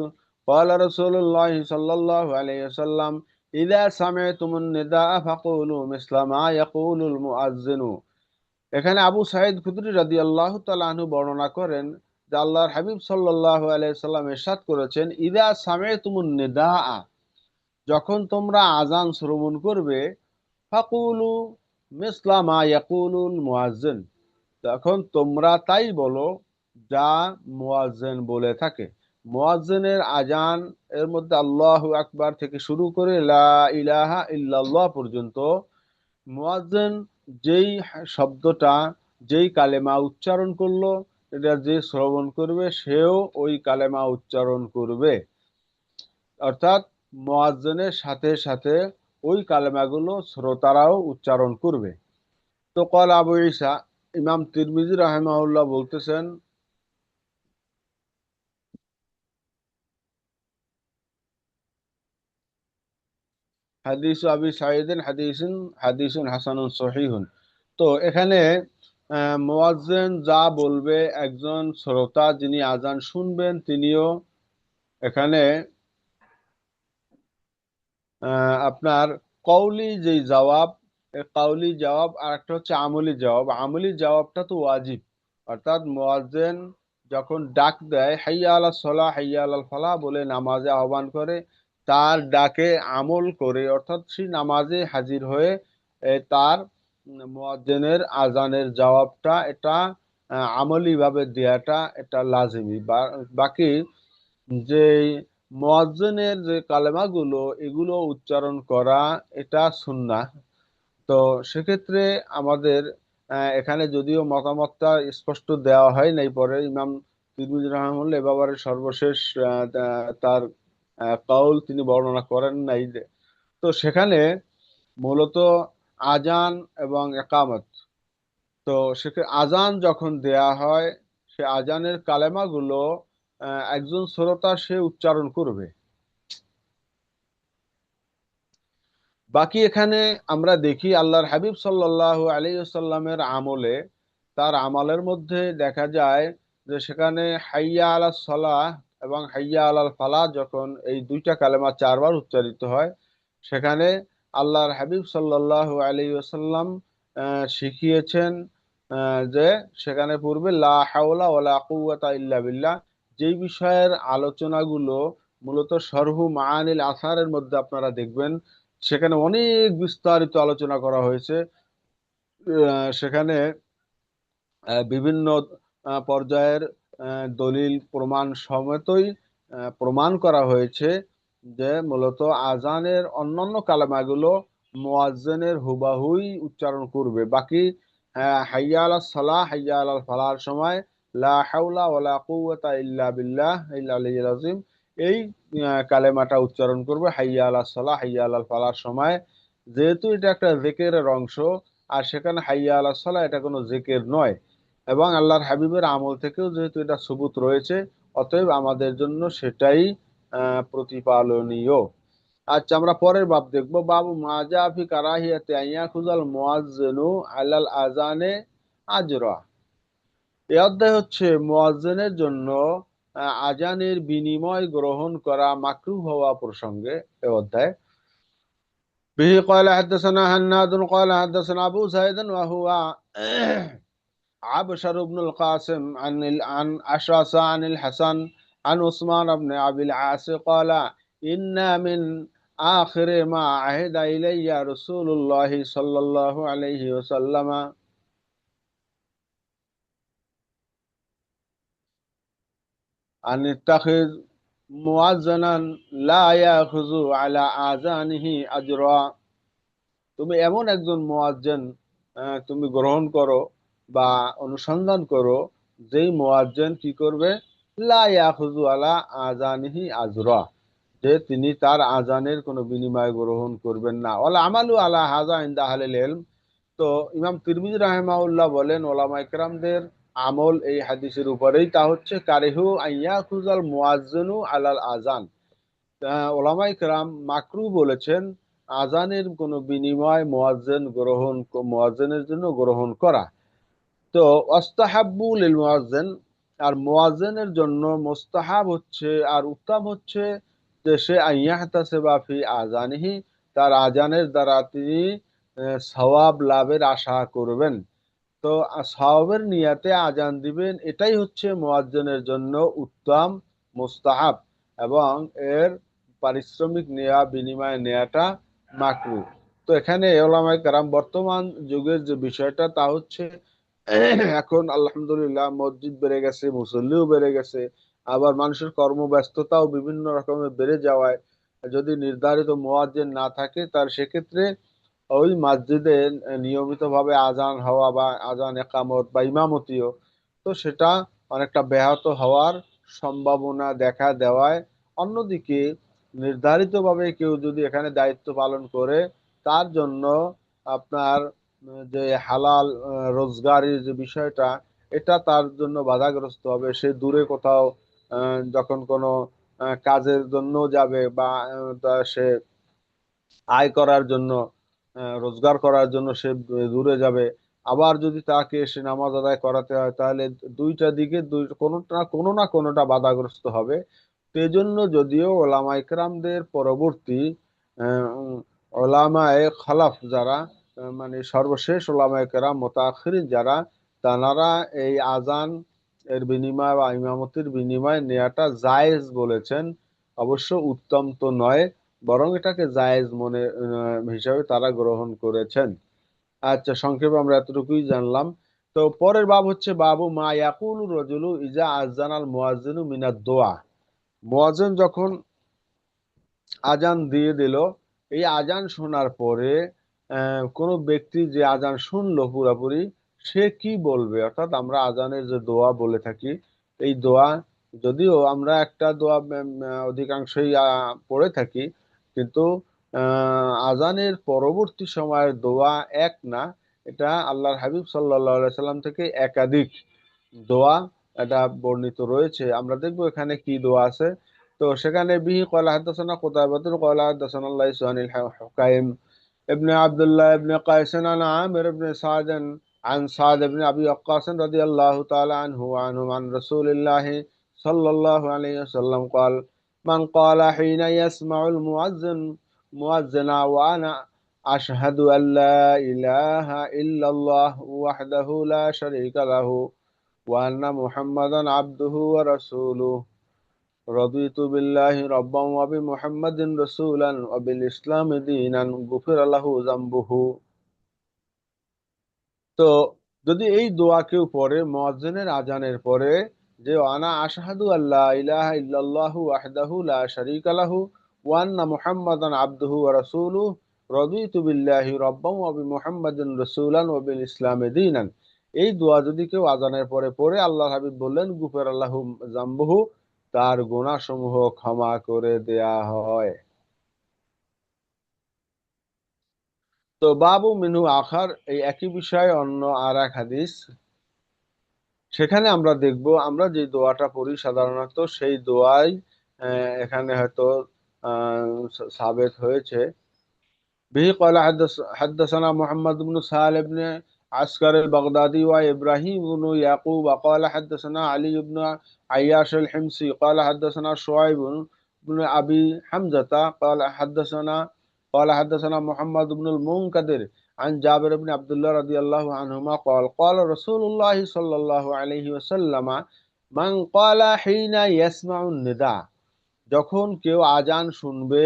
قال رسول الله صلى الله عليه وسلم إذا سمعتم النداء فقولوا مثل ما يقول المؤذن। এখানে আবু সাঈদ খুদরি রাদিয়াল্লাহু তাআলা আনহু বর্ণনা করেন যে আল্লাহর হাবিব সাল্লাল্লাহু আলাইহি সাল্লাম ইরশাদ করেছেন, ইযা সামি'তুমুন নিদাআ, যখন তোমরা আজান শ্রবণ করবে, ফাকুলু মিসলা মা ইয়াকুলুল মুয়াজ্জিন, তখন তোমরা তাই বলো যা মুয়াজ্জিন বলে থাকে। মুয়াজ্জিনের আজান এর মধ্যে আল্লাহু আকবার থেকে শুরু করে লা ইলাহা ইল্লাল্লাহ পর্যন্ত মুয়াজ্জিন যেই শব্দটা, যেই কালেমা উচ্চারণ করলো, এটা যে শ্রবণ করবে সেও ওই কালেমা উচ্চারণ করবে, অর্থাৎ মুয়াজ্জিনের সাথে সাথে ওই কালেমাগুলো শ্রোতারাও উচ্চারণ করবে। তো কল আবু ঈসা, ইমাম তিরমিজি রাহিমাহুল্লাহ বলতেছেন, হাদিস আবি সাঈদিন হাদিসুন হাসানুন সহিহুন। তো এখানে মুয়াজ্জিন যা বলবে, একজন শ্রোতা যিনি আজান শুনবেন তিনিও এখানে আপনার কওলি যেই জবাব, কাউলি জবাব, আর একটা হচ্ছে আমলি জবাব। আমলি জবাবটা তো ওয়াজিব, অর্থাৎ মুয়াজ্জিন যখন ডাক দেয় হাইয়া আলাস সালাহ হাইয়া আলাল ফালাহ বলে নামাজে আহ্বান করে, তার ডাকে আমল করে, অর্থাৎ সেই নামাজে হাজির হয়ে তার মুয়াজ্জিনের আজানের জবাবটা, এটা আমলি ভাবে দেয়াটা এটা লাজিমি। বাকি যে মুয়াজ্জিনের যে কালেমাগুলো এগুলো উচ্চারণ করা এটা সুন্নাহ। তো সেক্ষেত্রে আমাদের এখানে যদিও মতামতটা স্পষ্ট দেওয়া হয় নাই, পরে ইমাম তিরমিজি রাহিমাহুল্লাহ এ ব্যাপারে সর্বশেষ তার কাউল তিনি বর্ণনা করেন নাই। তো সেখানে মূলত আজান এবং একামত, তো সেখানে আজান যখন দেয়া হয় সে আজানের কালেমাগুলো একজন শ্রোতা সে উচ্চারণ করবে। বাকি এখানে আমরা দেখি আল্লাহর হাবিব সাল্লাল্লাহু আলাইহি ওয়াসাল্লামের আমলে, তার আমলের মধ্যে দেখা যায় যে সেখানে হাইয়া আলাস সালাহ এবং হাইয়া আলাল ফালাহ যখন এই দুইটা কালেমা চারবার উচ্চারিত হয়, সেখানে আল্লাহর হাবিব সাল্লাল্লাহু আলাইহি ওয়াসাল্লাম শিখিয়েছেন যে সেখানে পূর্বে লা হাওলা ওয়ালা কুওয়াতা ইল্লা বিল্লাহ, যেই বিষয়ের আলোচনাগুলো মূলত শরহু মাআনিল আসারের মধ্যে আপনারা দেখবেন সেখানে অনেক বিস্তারিত আলোচনা করা হয়েছে। সেখানে বিভিন্ন পর্যায়ের দলিল প্রমাণ সমেতই প্রমাণ করা হয়েছে যে মূলত আজানের অন্যান্য কালেমাগুলো মুয়াজ্জিনের হুবাহুই উচ্চারণ করবে। বাকি হাইয়া আলাস সালাহ হাইয়া আলাল ফালাহর সময় লা হাওলা ওয়ালা কুওয়াতা ইল্লা বিল্লাহ ইল আলিয়্যিল আযীম এই কালেমাটা উচ্চারণ করবে হাইয়া আলাস সালাহ হাইয়া আলাল ফালাহর সময়। যেহেতু এটা একটা জিকিরের অংশ, আর সেখানে হাইয়া আলাস সালাহ এটা কোনো জিকির নয়, এবং আল্লাহর হাবিবের আমল থেকেও যেহেতু এটা সুবুত রয়েছে, অতএব আমাদের জন্য সেটাই প্রতিপালনীয়। আচ্ছা, আমরা পরের বাব দেখবো, বাবু মাজা ফি কারাহিয়াতে আইয়াখুযাল মুয়াজ্জিনু আলাল আযানে আজরা। এই অধ্যায় হচ্ছে মুয়াজ্জিনের জন্য আজানের বিনিময় গ্রহণ করা মাকরুহ হওয়া প্রসঙ্গে এই অধ্যায়। به قال حدثنا هناد قال حدثنا ابو زيد وهو عبشر بن القاسم عن أشعث عن الحسن عن عثمان بن أبي العاص قال إن من آخر ما عهد إلي رسول الله صلى الله عليه وسلم أن اتخذ مؤذنا لا يأخذ على آذانه أجرا। তুমি এমন একজন মুয়াজ্জিন তুমি গ্রহণ করো বা অনুসন্ধান করো, যেই মুয়াজ্জিন কি করবে, লা ইয়াখুযু আলা আযানিহি আজরা, যে তিনি তার আজানের কোনো বিনিময় গ্রহণ করবেন না। ওয়ালা আমালু আলা হাযা ইনদা আহলিল ইলম। তো ইমাম তিরমিজি রাহিমাহুল্লাহ বলেন ওলামায়ে কেরামদের আমল এই হাদিসের উপরেই, তা হচ্ছে কারিহু আইয়াখুযাল মুয়াজ্জিনু আলাল আযান। ওলামায়ে কেরাম মাকরু বলেছেন আজানের কোনো বিনিময় মুয়াজ্জিনের জন্য গ্রহণ করা। তো ওয়াস্তাহাব্বু লিল মুয়াজ্জিন, আর মুয়াজ্জিনের জন্য মুস্তাহাব হচ্ছে আর উত্তম হচ্ছে যে সে আইয়াহতাসিবা ফি আযানিহি, তার আজানের দ্বারা তিনি সওয়াব লাভের আশা করবেন। তো সওয়াবের নিয়াতে আজান দিবেন, এটাই হচ্ছে মুয়াজ্জিনের জন্য উত্তম, মুস্তাহাব, এবং এর পারিশ্রমিক নেওয়া বিনিময় নেওয়াটা মাকরুহ। তো এখানে উলামায়ে কেরাম বর্তমান যুগের যে বিষয়টা তা হচ্ছে এখন আলহামদুলিল্লাহ মসজিদ বেড়ে গেছে, মুসল্লিও বেড়ে গেছে, আবার মানুষের কর্মব্যস্ততাও বিভিন্ন রকমের বেড়ে যাওয়ায় যদি নির্ধারিত মুয়াজ্জিন না থাকে, তার সেক্ষেত্রে ওই মসজিদে নিয়মিতভাবে আজান হওয়া বা আজান একামত বা ইমামতিও, তো সেটা অনেকটা ব্যাহত হওয়ার সম্ভাবনা দেখা দেওয়ায়, অন্যদিকে নির্ধারিতভাবে কেউ যদি এখানে দায়িত্ব পালন করে, তার জন্য আপনার যে হালাল রোজগারের যে বিষয়টা, এটা তার জন্য বাধাগ্রস্ত হবে। সে দূরে কোথাও যখন কোনো কাজের জন্য যাবে বা সে আয় করার জন্য রোজগার করার জন্য সে দূরে যাবে, আবার যদি তাকে সে নামাজ আদায় করাতে হয়, তাহলে দুইটা দিকে কোনো না কোনোটা বাধাগ্রস্ত হবে। তো এই জন্য যদিও ওলামায়ে কেরামদের পরবর্তী ওলামায়ে খালাফ যারা, মানে সর্বশেষ ওলামায়ে কেরাম মুতাআখিরিন যারা, তারা এই আজান এর বিনিময় বা ইমামতির বিনিময় নেওয়াটা জায়েজ বলেছেন। অবশ্য উত্তম তো নয়, বরং এটাকে জায়েজ মনে হিসাবে তারা গ্রহণ করেছেন। আচ্ছা, সংক্ষেপে আমরা এতটুকুই জানলাম। তো পরের বাব হচ্ছে বাবু মা ইয়াকুলু রাজুলু ইজা আযানাল মুয়াজ্জিনু মিনাদ দোয়া। মুয়াজ্জিন যখন আজান দিয়ে দিল, এই আজান শোনার পরে কোনো ব্যক্তি যে আজান শুনলো পুরাপুরি, সে কি বলবে, অর্থাৎ আমরা আজানের যে দোয়া বলে থাকি, এই দোয়া যদিও আমরা একটা দোয়া অধিকাংশই পড়ে থাকি, কিন্তু আজানের পরবর্তী সময়ের দোয়া এক না, এটা আল্লাহর হাবিব সাল্লাল্লাহু আলাইহি সাল্লাম থেকে একাধিক দোয়া এটা বর্ণিত রয়েছে। আমরা দেখবো এখানে কি দোয়া আছে। তো সেখানে বিহি ক্বালা হাদাসানা কুতাইবাতুল ক্বালা হাদাসানা লাইসু আনিল হুকাইম ابن عبد الله ابن قيس عن عامر بن سعد عن سعد بن أبي وقاص رضي الله تعالى عنه وعنهم عن رسول الله صلى الله عليه وسلم قال من قال حين يسمع المؤذن وأنا أشهد أن لا إله إلا الله وحده لا شريك له وأن محمدا عبده ورسوله رضيت بالله ربا وبمحمد رسولا وبالإسلام دينا غفر له ذنبه। তো যদি এই দোয়া কেউ পড়ে মুয়াজ্জিনের আজানের পরে, যে আনা আশহাদু আল্লা ইলাহা ইল্লাল্লাহু ওয়াহদাহু লা শারীকা লাহু ওয়া আন্না মুহাম্মাদান আবদুহু ওয়া রাসূলুহু রাদিতু বিল্লাহি রাব্বান ওয়া বিমুহাম্মাদিন রাসূলান ওয়া বিল ইসলামি দীনান, এই দোয়া যদি কেউ আজানের পরে পড়ে, আল্লাহর হাবিব বললেন গুফিরা লাহু যামবুহু, তার গুনাহসমূহ ক্ষমা করে দেয়া হয়। তো বাবু মিনহু আখার, এই একই বিষয়ে অন্য আর এক হাদিস, সেখানে আমরা দেখব আমরা যে দোয়াটা পড়ি সাধারণত সেই দোয়াই এখানে হয়তো সাবেত হয়েছে। به قال حدثنا محمد بن سالم بن عسكر البغدادي وإبراهيم بن يعقوب قال حدثنا علي بن عياش الحمصي قال حدثنا شعيب بن أبي حمزة قال حدثنا محمد بن المنكدر عن جابر بن عبد الله رضي الله عنهما قال قال رسول الله صلى الله عليه وسلم من قال حين يسمع النداء, যখন কেউ আজান শুনবে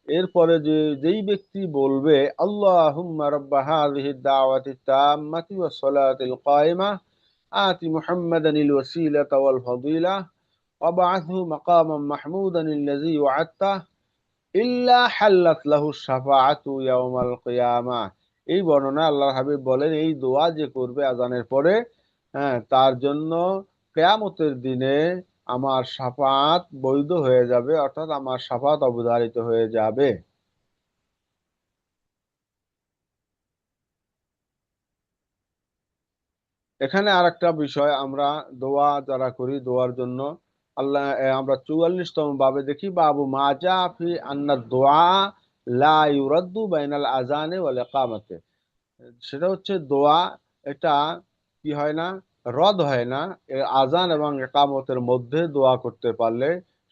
এরপরে যেই ব্যক্তি বলবে আল্লাহুম্মা রাব্বা হাযিহি দাওয়াতি তাম্মাতি ওয়াস সালাতিল কায়িমা আতি মুহাম্মাদানিল ওয়াসিলাতা ওয়াল ফাদিলা ওয়াবআথহু মাকামান মাহমুদান আল্লাযী ওয়া'আদতা ইল্লা হাল্লাত লাহু শাফাআতু ইয়াউমাল কিয়ামা। এই বর্ণনা আল্লাহর হাবিব বলেন, এই দোয়া যে করবে আজানের পরে, হ্যাঁ, তার জন্য কিয়ামতের দিনে আমার শাফাআত বৈধ হয়ে যাবে, অর্থাৎ আমার শাফাআত অবধারিত হয়ে যাবে। এখানে আরেকটা বিষয়, আমরা দোয়া যারা করি দোয়ার জন্য আল্লাহ, আমরা 44তম বাবে দেখি বাবু মাজা ফি আন্না দোয়া লা ইউরাদ্দু বাইনাল আযানে ওয়াল ইকামাতে। সেটা হচ্ছে দোয়া, এটা কি হয় না, রদ হয় না। আজান এবং ইকামতের মধ্যে দোয়া করতে পারলে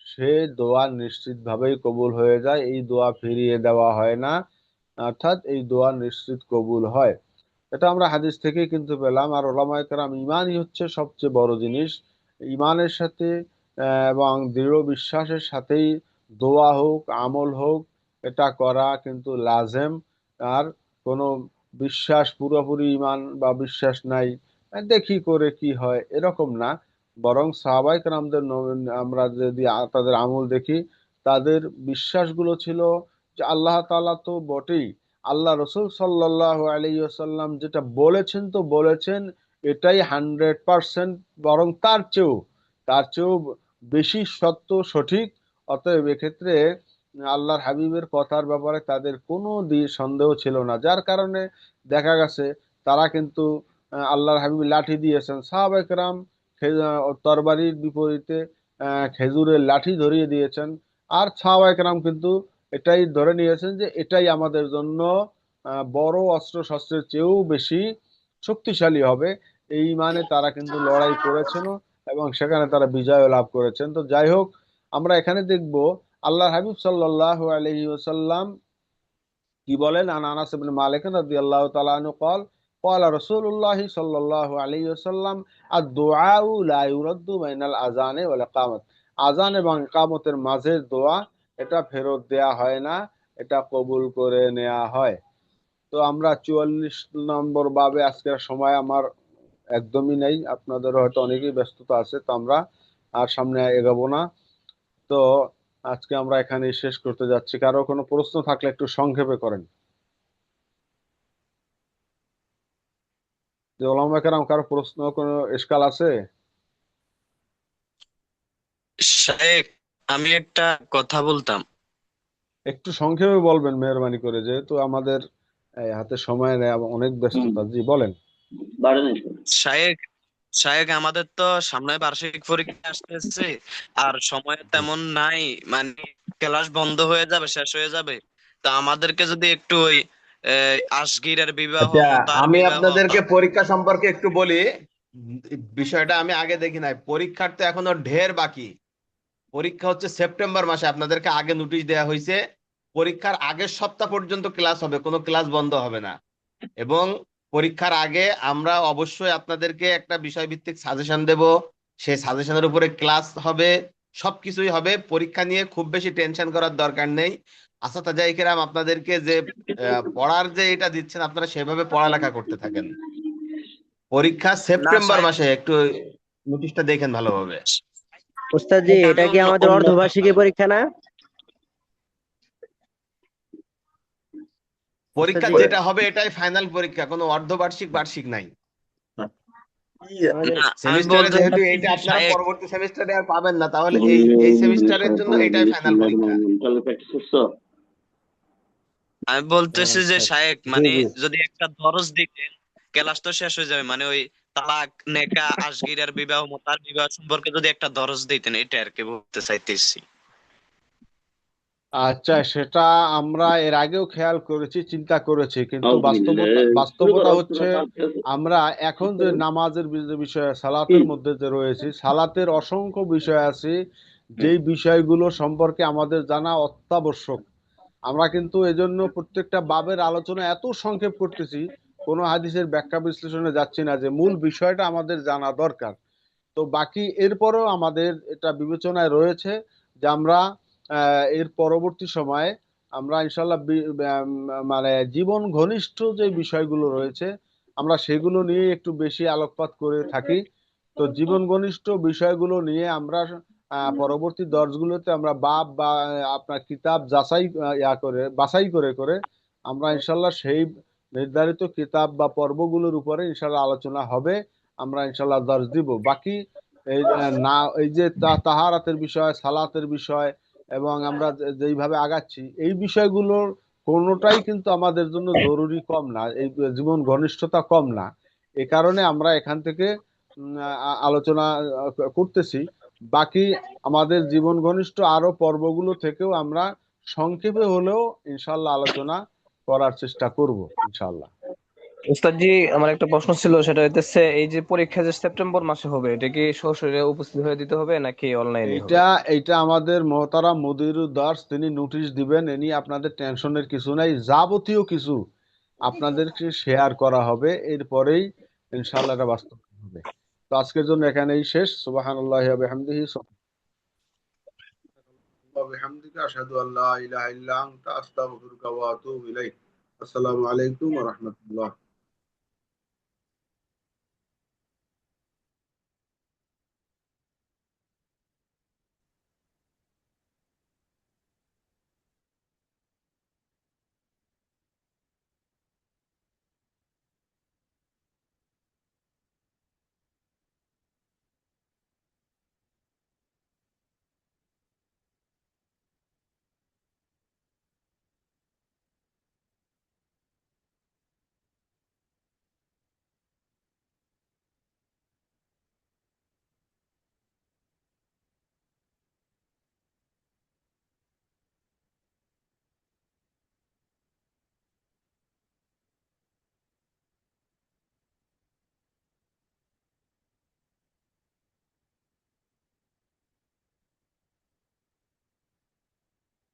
সে দোয়া নিশ্চিতভাবেই কবুল হয়ে যায়, এই দোয়া ফিরিয়ে দেওয়া হয় না, অর্থাৎ এই দোয়া নিশ্চিত কবুল হয়। এটা আমরা হাদিস থেকেই কিন্তু পেলাম। আর ওলামায়ে কেরাম, ইমানই হচ্ছে সবচেয়ে বড় জিনিস, ইমানের সাথে এবং দৃঢ় বিশ্বাসের সাথেই দোয়া হোক আমল হোক এটা করা কিন্তু লাজেম। আর কোনো বিশ্বাস পুরোপুরি ইমান বা বিশ্বাস নাই, দেখি করে কি হয় এরকম না, বরং সাহাবায়ে কেরামদের আমরা যদি তাদের আমল দেখি, তাদের বিশ্বাসগুলো ছিল যে আল্লাহ তাআলা তো বটেই, আল্লাহ রসুল সাল্লাল্লাহু আলাইহি ওয়াসাল্লাম যেটা বলেছেন তো বলেছেন, এটাই 100%, বরং তার চেয়েও বেশি সত্য সঠিক। অতএব এক্ষেত্রে আল্লাহর হাবিবের কথার ব্যাপারে তাদের কোনো সন্দেহ ছিল না, যার কারণে দেখা গেছে তারা কিন্তু আল্লাহর হাবিব লাঠি দিয়েছেন, সাহাবায়ে কেরাম তরবারির বিপরীতে খেজুরের লাঠি ধরিয়ে দিয়েছেন, আর সাহাবায়ে কেরাম কিন্তু এটাই ধরে নিয়েছেন যে এটাই আমাদের জন্য বড় অস্ত্র শস্ত্রের চেয়েও বেশি শক্তিশালী হবে। এই মানে তারা কিন্তু লড়াই করেছেন এবং সেখানে তারা বিজয় লাভ করেছেন। তো যাই হোক, আমরা এখানে দেখব আল্লাহর হাবিব সাল্লাল্লাহু আলাইহি ওয়াসাল্লাম কি বলেন। আন আনাস ইবনে মালিক রাদিয়াল্লাহু তাআলা আনহু قال قال رسول الله صلى الله عليه وسلم الدعاء لا يرد بين الاذان والاقامه, আযান এবং ইকামতের মাঝের দোয়া এটা ফেরত দেয়া হয় না, এটা কবুল করে নেওয়া হয়। তো আমরা 44 নম্বর বাবে, আজকের সময় আমার একদমই নেই, আপনাদের হয়তো অনেকেই ব্যস্ততা আছে, তো আমরা আর সামনে এগোবো না। তো আজকে আমরা এখানেই শেষ করতে যাচ্ছি। কারো কোনো প্রশ্ন থাকলে একটু সংক্ষেপে করেন। যে ওলামা কেরাম কারো প্রশ্ন কোনো ইশকাল আছে? শায়েখ, আমি একটা কথা বলতাম। একটু সংক্ষেপে বলবেন মেহরবানি করে, যেহেতু আমাদের হাতে সময় নেই এবং অনেক ব্যস্ততা। জি বলেন। শায়েখ শায়েখ আমাদের তো সামনে বার্ষিক পরীক্ষা আসতেছে, আর সময় জি। তেমন নাই। মানে ক্লাস বন্ধ হয়ে যাবে, শেষ হয়ে যাবে। তা আমাদেরকে যদি একটু ওই আশগিরের বিবাহ, আচ্ছা, মোতার আমি বিবাহ। আপনাদেরকে পরীক্ষা সম্পর্কে একটু বলি। বিষয়টা আমি আগে দেখি নাই, পরীক্ষার তো এখনো ঢের বাকি। পরীক্ষা হচ্ছে সেপ্টেম্বর মাসে, আপনাদেরকে আগে নোটিশ দেওয়া হয়েছে। পরীক্ষার আগের সপ্তাহ পর্যন্ত ক্লাস হবে, কোনো ক্লাস বন্ধ হবে না। এবং পরীক্ষার আগে আমরা অবশ্যই আপনাদেরকে একটা বিষয়ভিত্তিক সাজেশন দেব, সেই সাজেশনের উপরে ক্লাস হবে, সবকিছুই হবে। পরীক্ষা নিয়ে খুব বেশি টেনশন করার দরকার নেই। আসাতাজাইকেরাম আপনাদেরকে যে পড়ার যে এটা দিচ্ছেন, আপনারা সেভাবে পড়ালেখা করতে থাকেন। পরীক্ষা না সেপ্টেম্বর শায়েখ, মাসে, একটু নোটিশটা দেখেন ভালোভাবে। ওস্তাদ জি, শায়েখ, এটা আমি কি অন্য আমাদের অন্য অর্ধবার্ষিকী পরীক্ষা না? ওস্তাদ পরীক্ষা জি, যেটা হবে এটাই ফাইনাল পরীক্ষা, কোনো অর্ধবার্ষিক বার্ষিক নাই। আমাদের না, আমি সেমিস্টারে বলতে যেহেতু চাচ্ছি এইটা যে আপনারা শায়েখ, পরবর্তী সেমিস্টারে আর পাবেন না, তাহলে এই সেমিস্টারের জন্য এটাই ফাইনাল পরীক্ষা। আমি বলতেছি যে আচ্ছা আচ্ছা। শায়েখ, জি মানে জি। যদি একটা দরজ দিতেন, ক্লাস তো শেষ হয়ে যাবে। মানে ওই তালাক, নেকা, আশগিরের বিবাহ, মোতার বিবাহ সম্পর্কে যদি একটা দরজ দিতেন, এটা আর কি বলতে চাইতেছি। আচ্ছা, সেটা আমরা এর আগেও খেয়াল করেছি, চিন্তা করেছি, কিন্তু বাস্তবতা বাস্তবতা হচ্ছে আমরা এখন যে নামাজের যে বিষয়, সালাতের মধ্যে যে রয়েছে, সালাতের অসংখ্য বিষয় আছে যেই বিষয়গুলো সম্পর্কে আমাদের জানা অত্যাবশ্যক। আমরা কিন্তু এজন্য প্রত্যেকটা বাবের আলোচনা এত সংক্ষেপ করতেছি, কোনো হাদিসের ব্যাখ্যা বিশ্লেষণে যাচ্ছি না, যে মূল বিষয়টা আমাদের জানা দরকার। তো বাকি এরপরেও আমাদের এটা বিবেচনায় রয়েছে যে আমরা এর পরবর্তী সময়ে আমরা ইনশাল্লাহ মানে জীবন ঘনিষ্ঠ যে বিষয়গুলো রয়েছে আমরা সেগুলো নিয়ে একটু বেশি আলোকপাত করে থাকি। তো জীবন ঘনিষ্ঠ বিষয়গুলো নিয়ে আমরা পরবর্তী দর্শগুলোতে আমরা বাব বা আপনার কিতাব যাচাই বাছাই করে করে আমরা ইনশাল্লাহ সেই নির্ধারিত কিতাব বা পর্বগুলোর উপরে ইনশাল্লাহ আলোচনা হবে। আমরা ইনশাল্লাহ দর্শ দিব। বাকি এই না, এই যে তাহারাতের বিষয়, সালাতের বিষয়, এবং আমরা যেইভাবে আগাচ্ছি এই বিষয়গুলোর কোনোটাই কিন্তু আমাদের জন্য জরুরি কম না, এই জীবন ঘনিষ্ঠতা কম না। এ কারণে আমরা এখান থেকে আলোচনা করতেছি। বাকি আমাদের জীবন ঘনিষ্ঠ আরো পর্বগুলো থেকেও আমরা সংক্ষেপে হলেও ইনশাল্লাহ আলোচনা করার চেষ্টা করব ইনশাল্লাহ। উস্তাদ জি, আমার একটা প্রশ্ন ছিল, সেটা হইতেছে এই যে পরীক্ষা যে সেপ্টেম্বর মাসে হবে, এটা কি সরাসরি উপস্থিত হয়ে দিতে হবে নাকি অনলাইনে হবে? এইটা এইটা আমাদের মহতারাম মুদিরুদ দর্স তিনি নোটিশ দিবেন, এ নিয়ে আপনাদের টেনশনের কিছু নাই। যাবতীয় কিছু আপনাদেরকে শেয়ার করা হবে, এরপরেই ইনশাআল্লাহ এটা বাস্তব হবে। তো আজকের জন্য এখানেই শেষ। সুবহানাল্লাহি ওয়া বিহামদিহি, সুবহানাল্লাহি ওয়া বিহামদিহি, আশহাদু আল্লা ইলাহা ইল্লা আনতা, আস্তাগফিরুকা ওয়া আতুবু ইলাইক। আসসালামু আলাইকুম ওয়া রাহমাতুল্লাহ।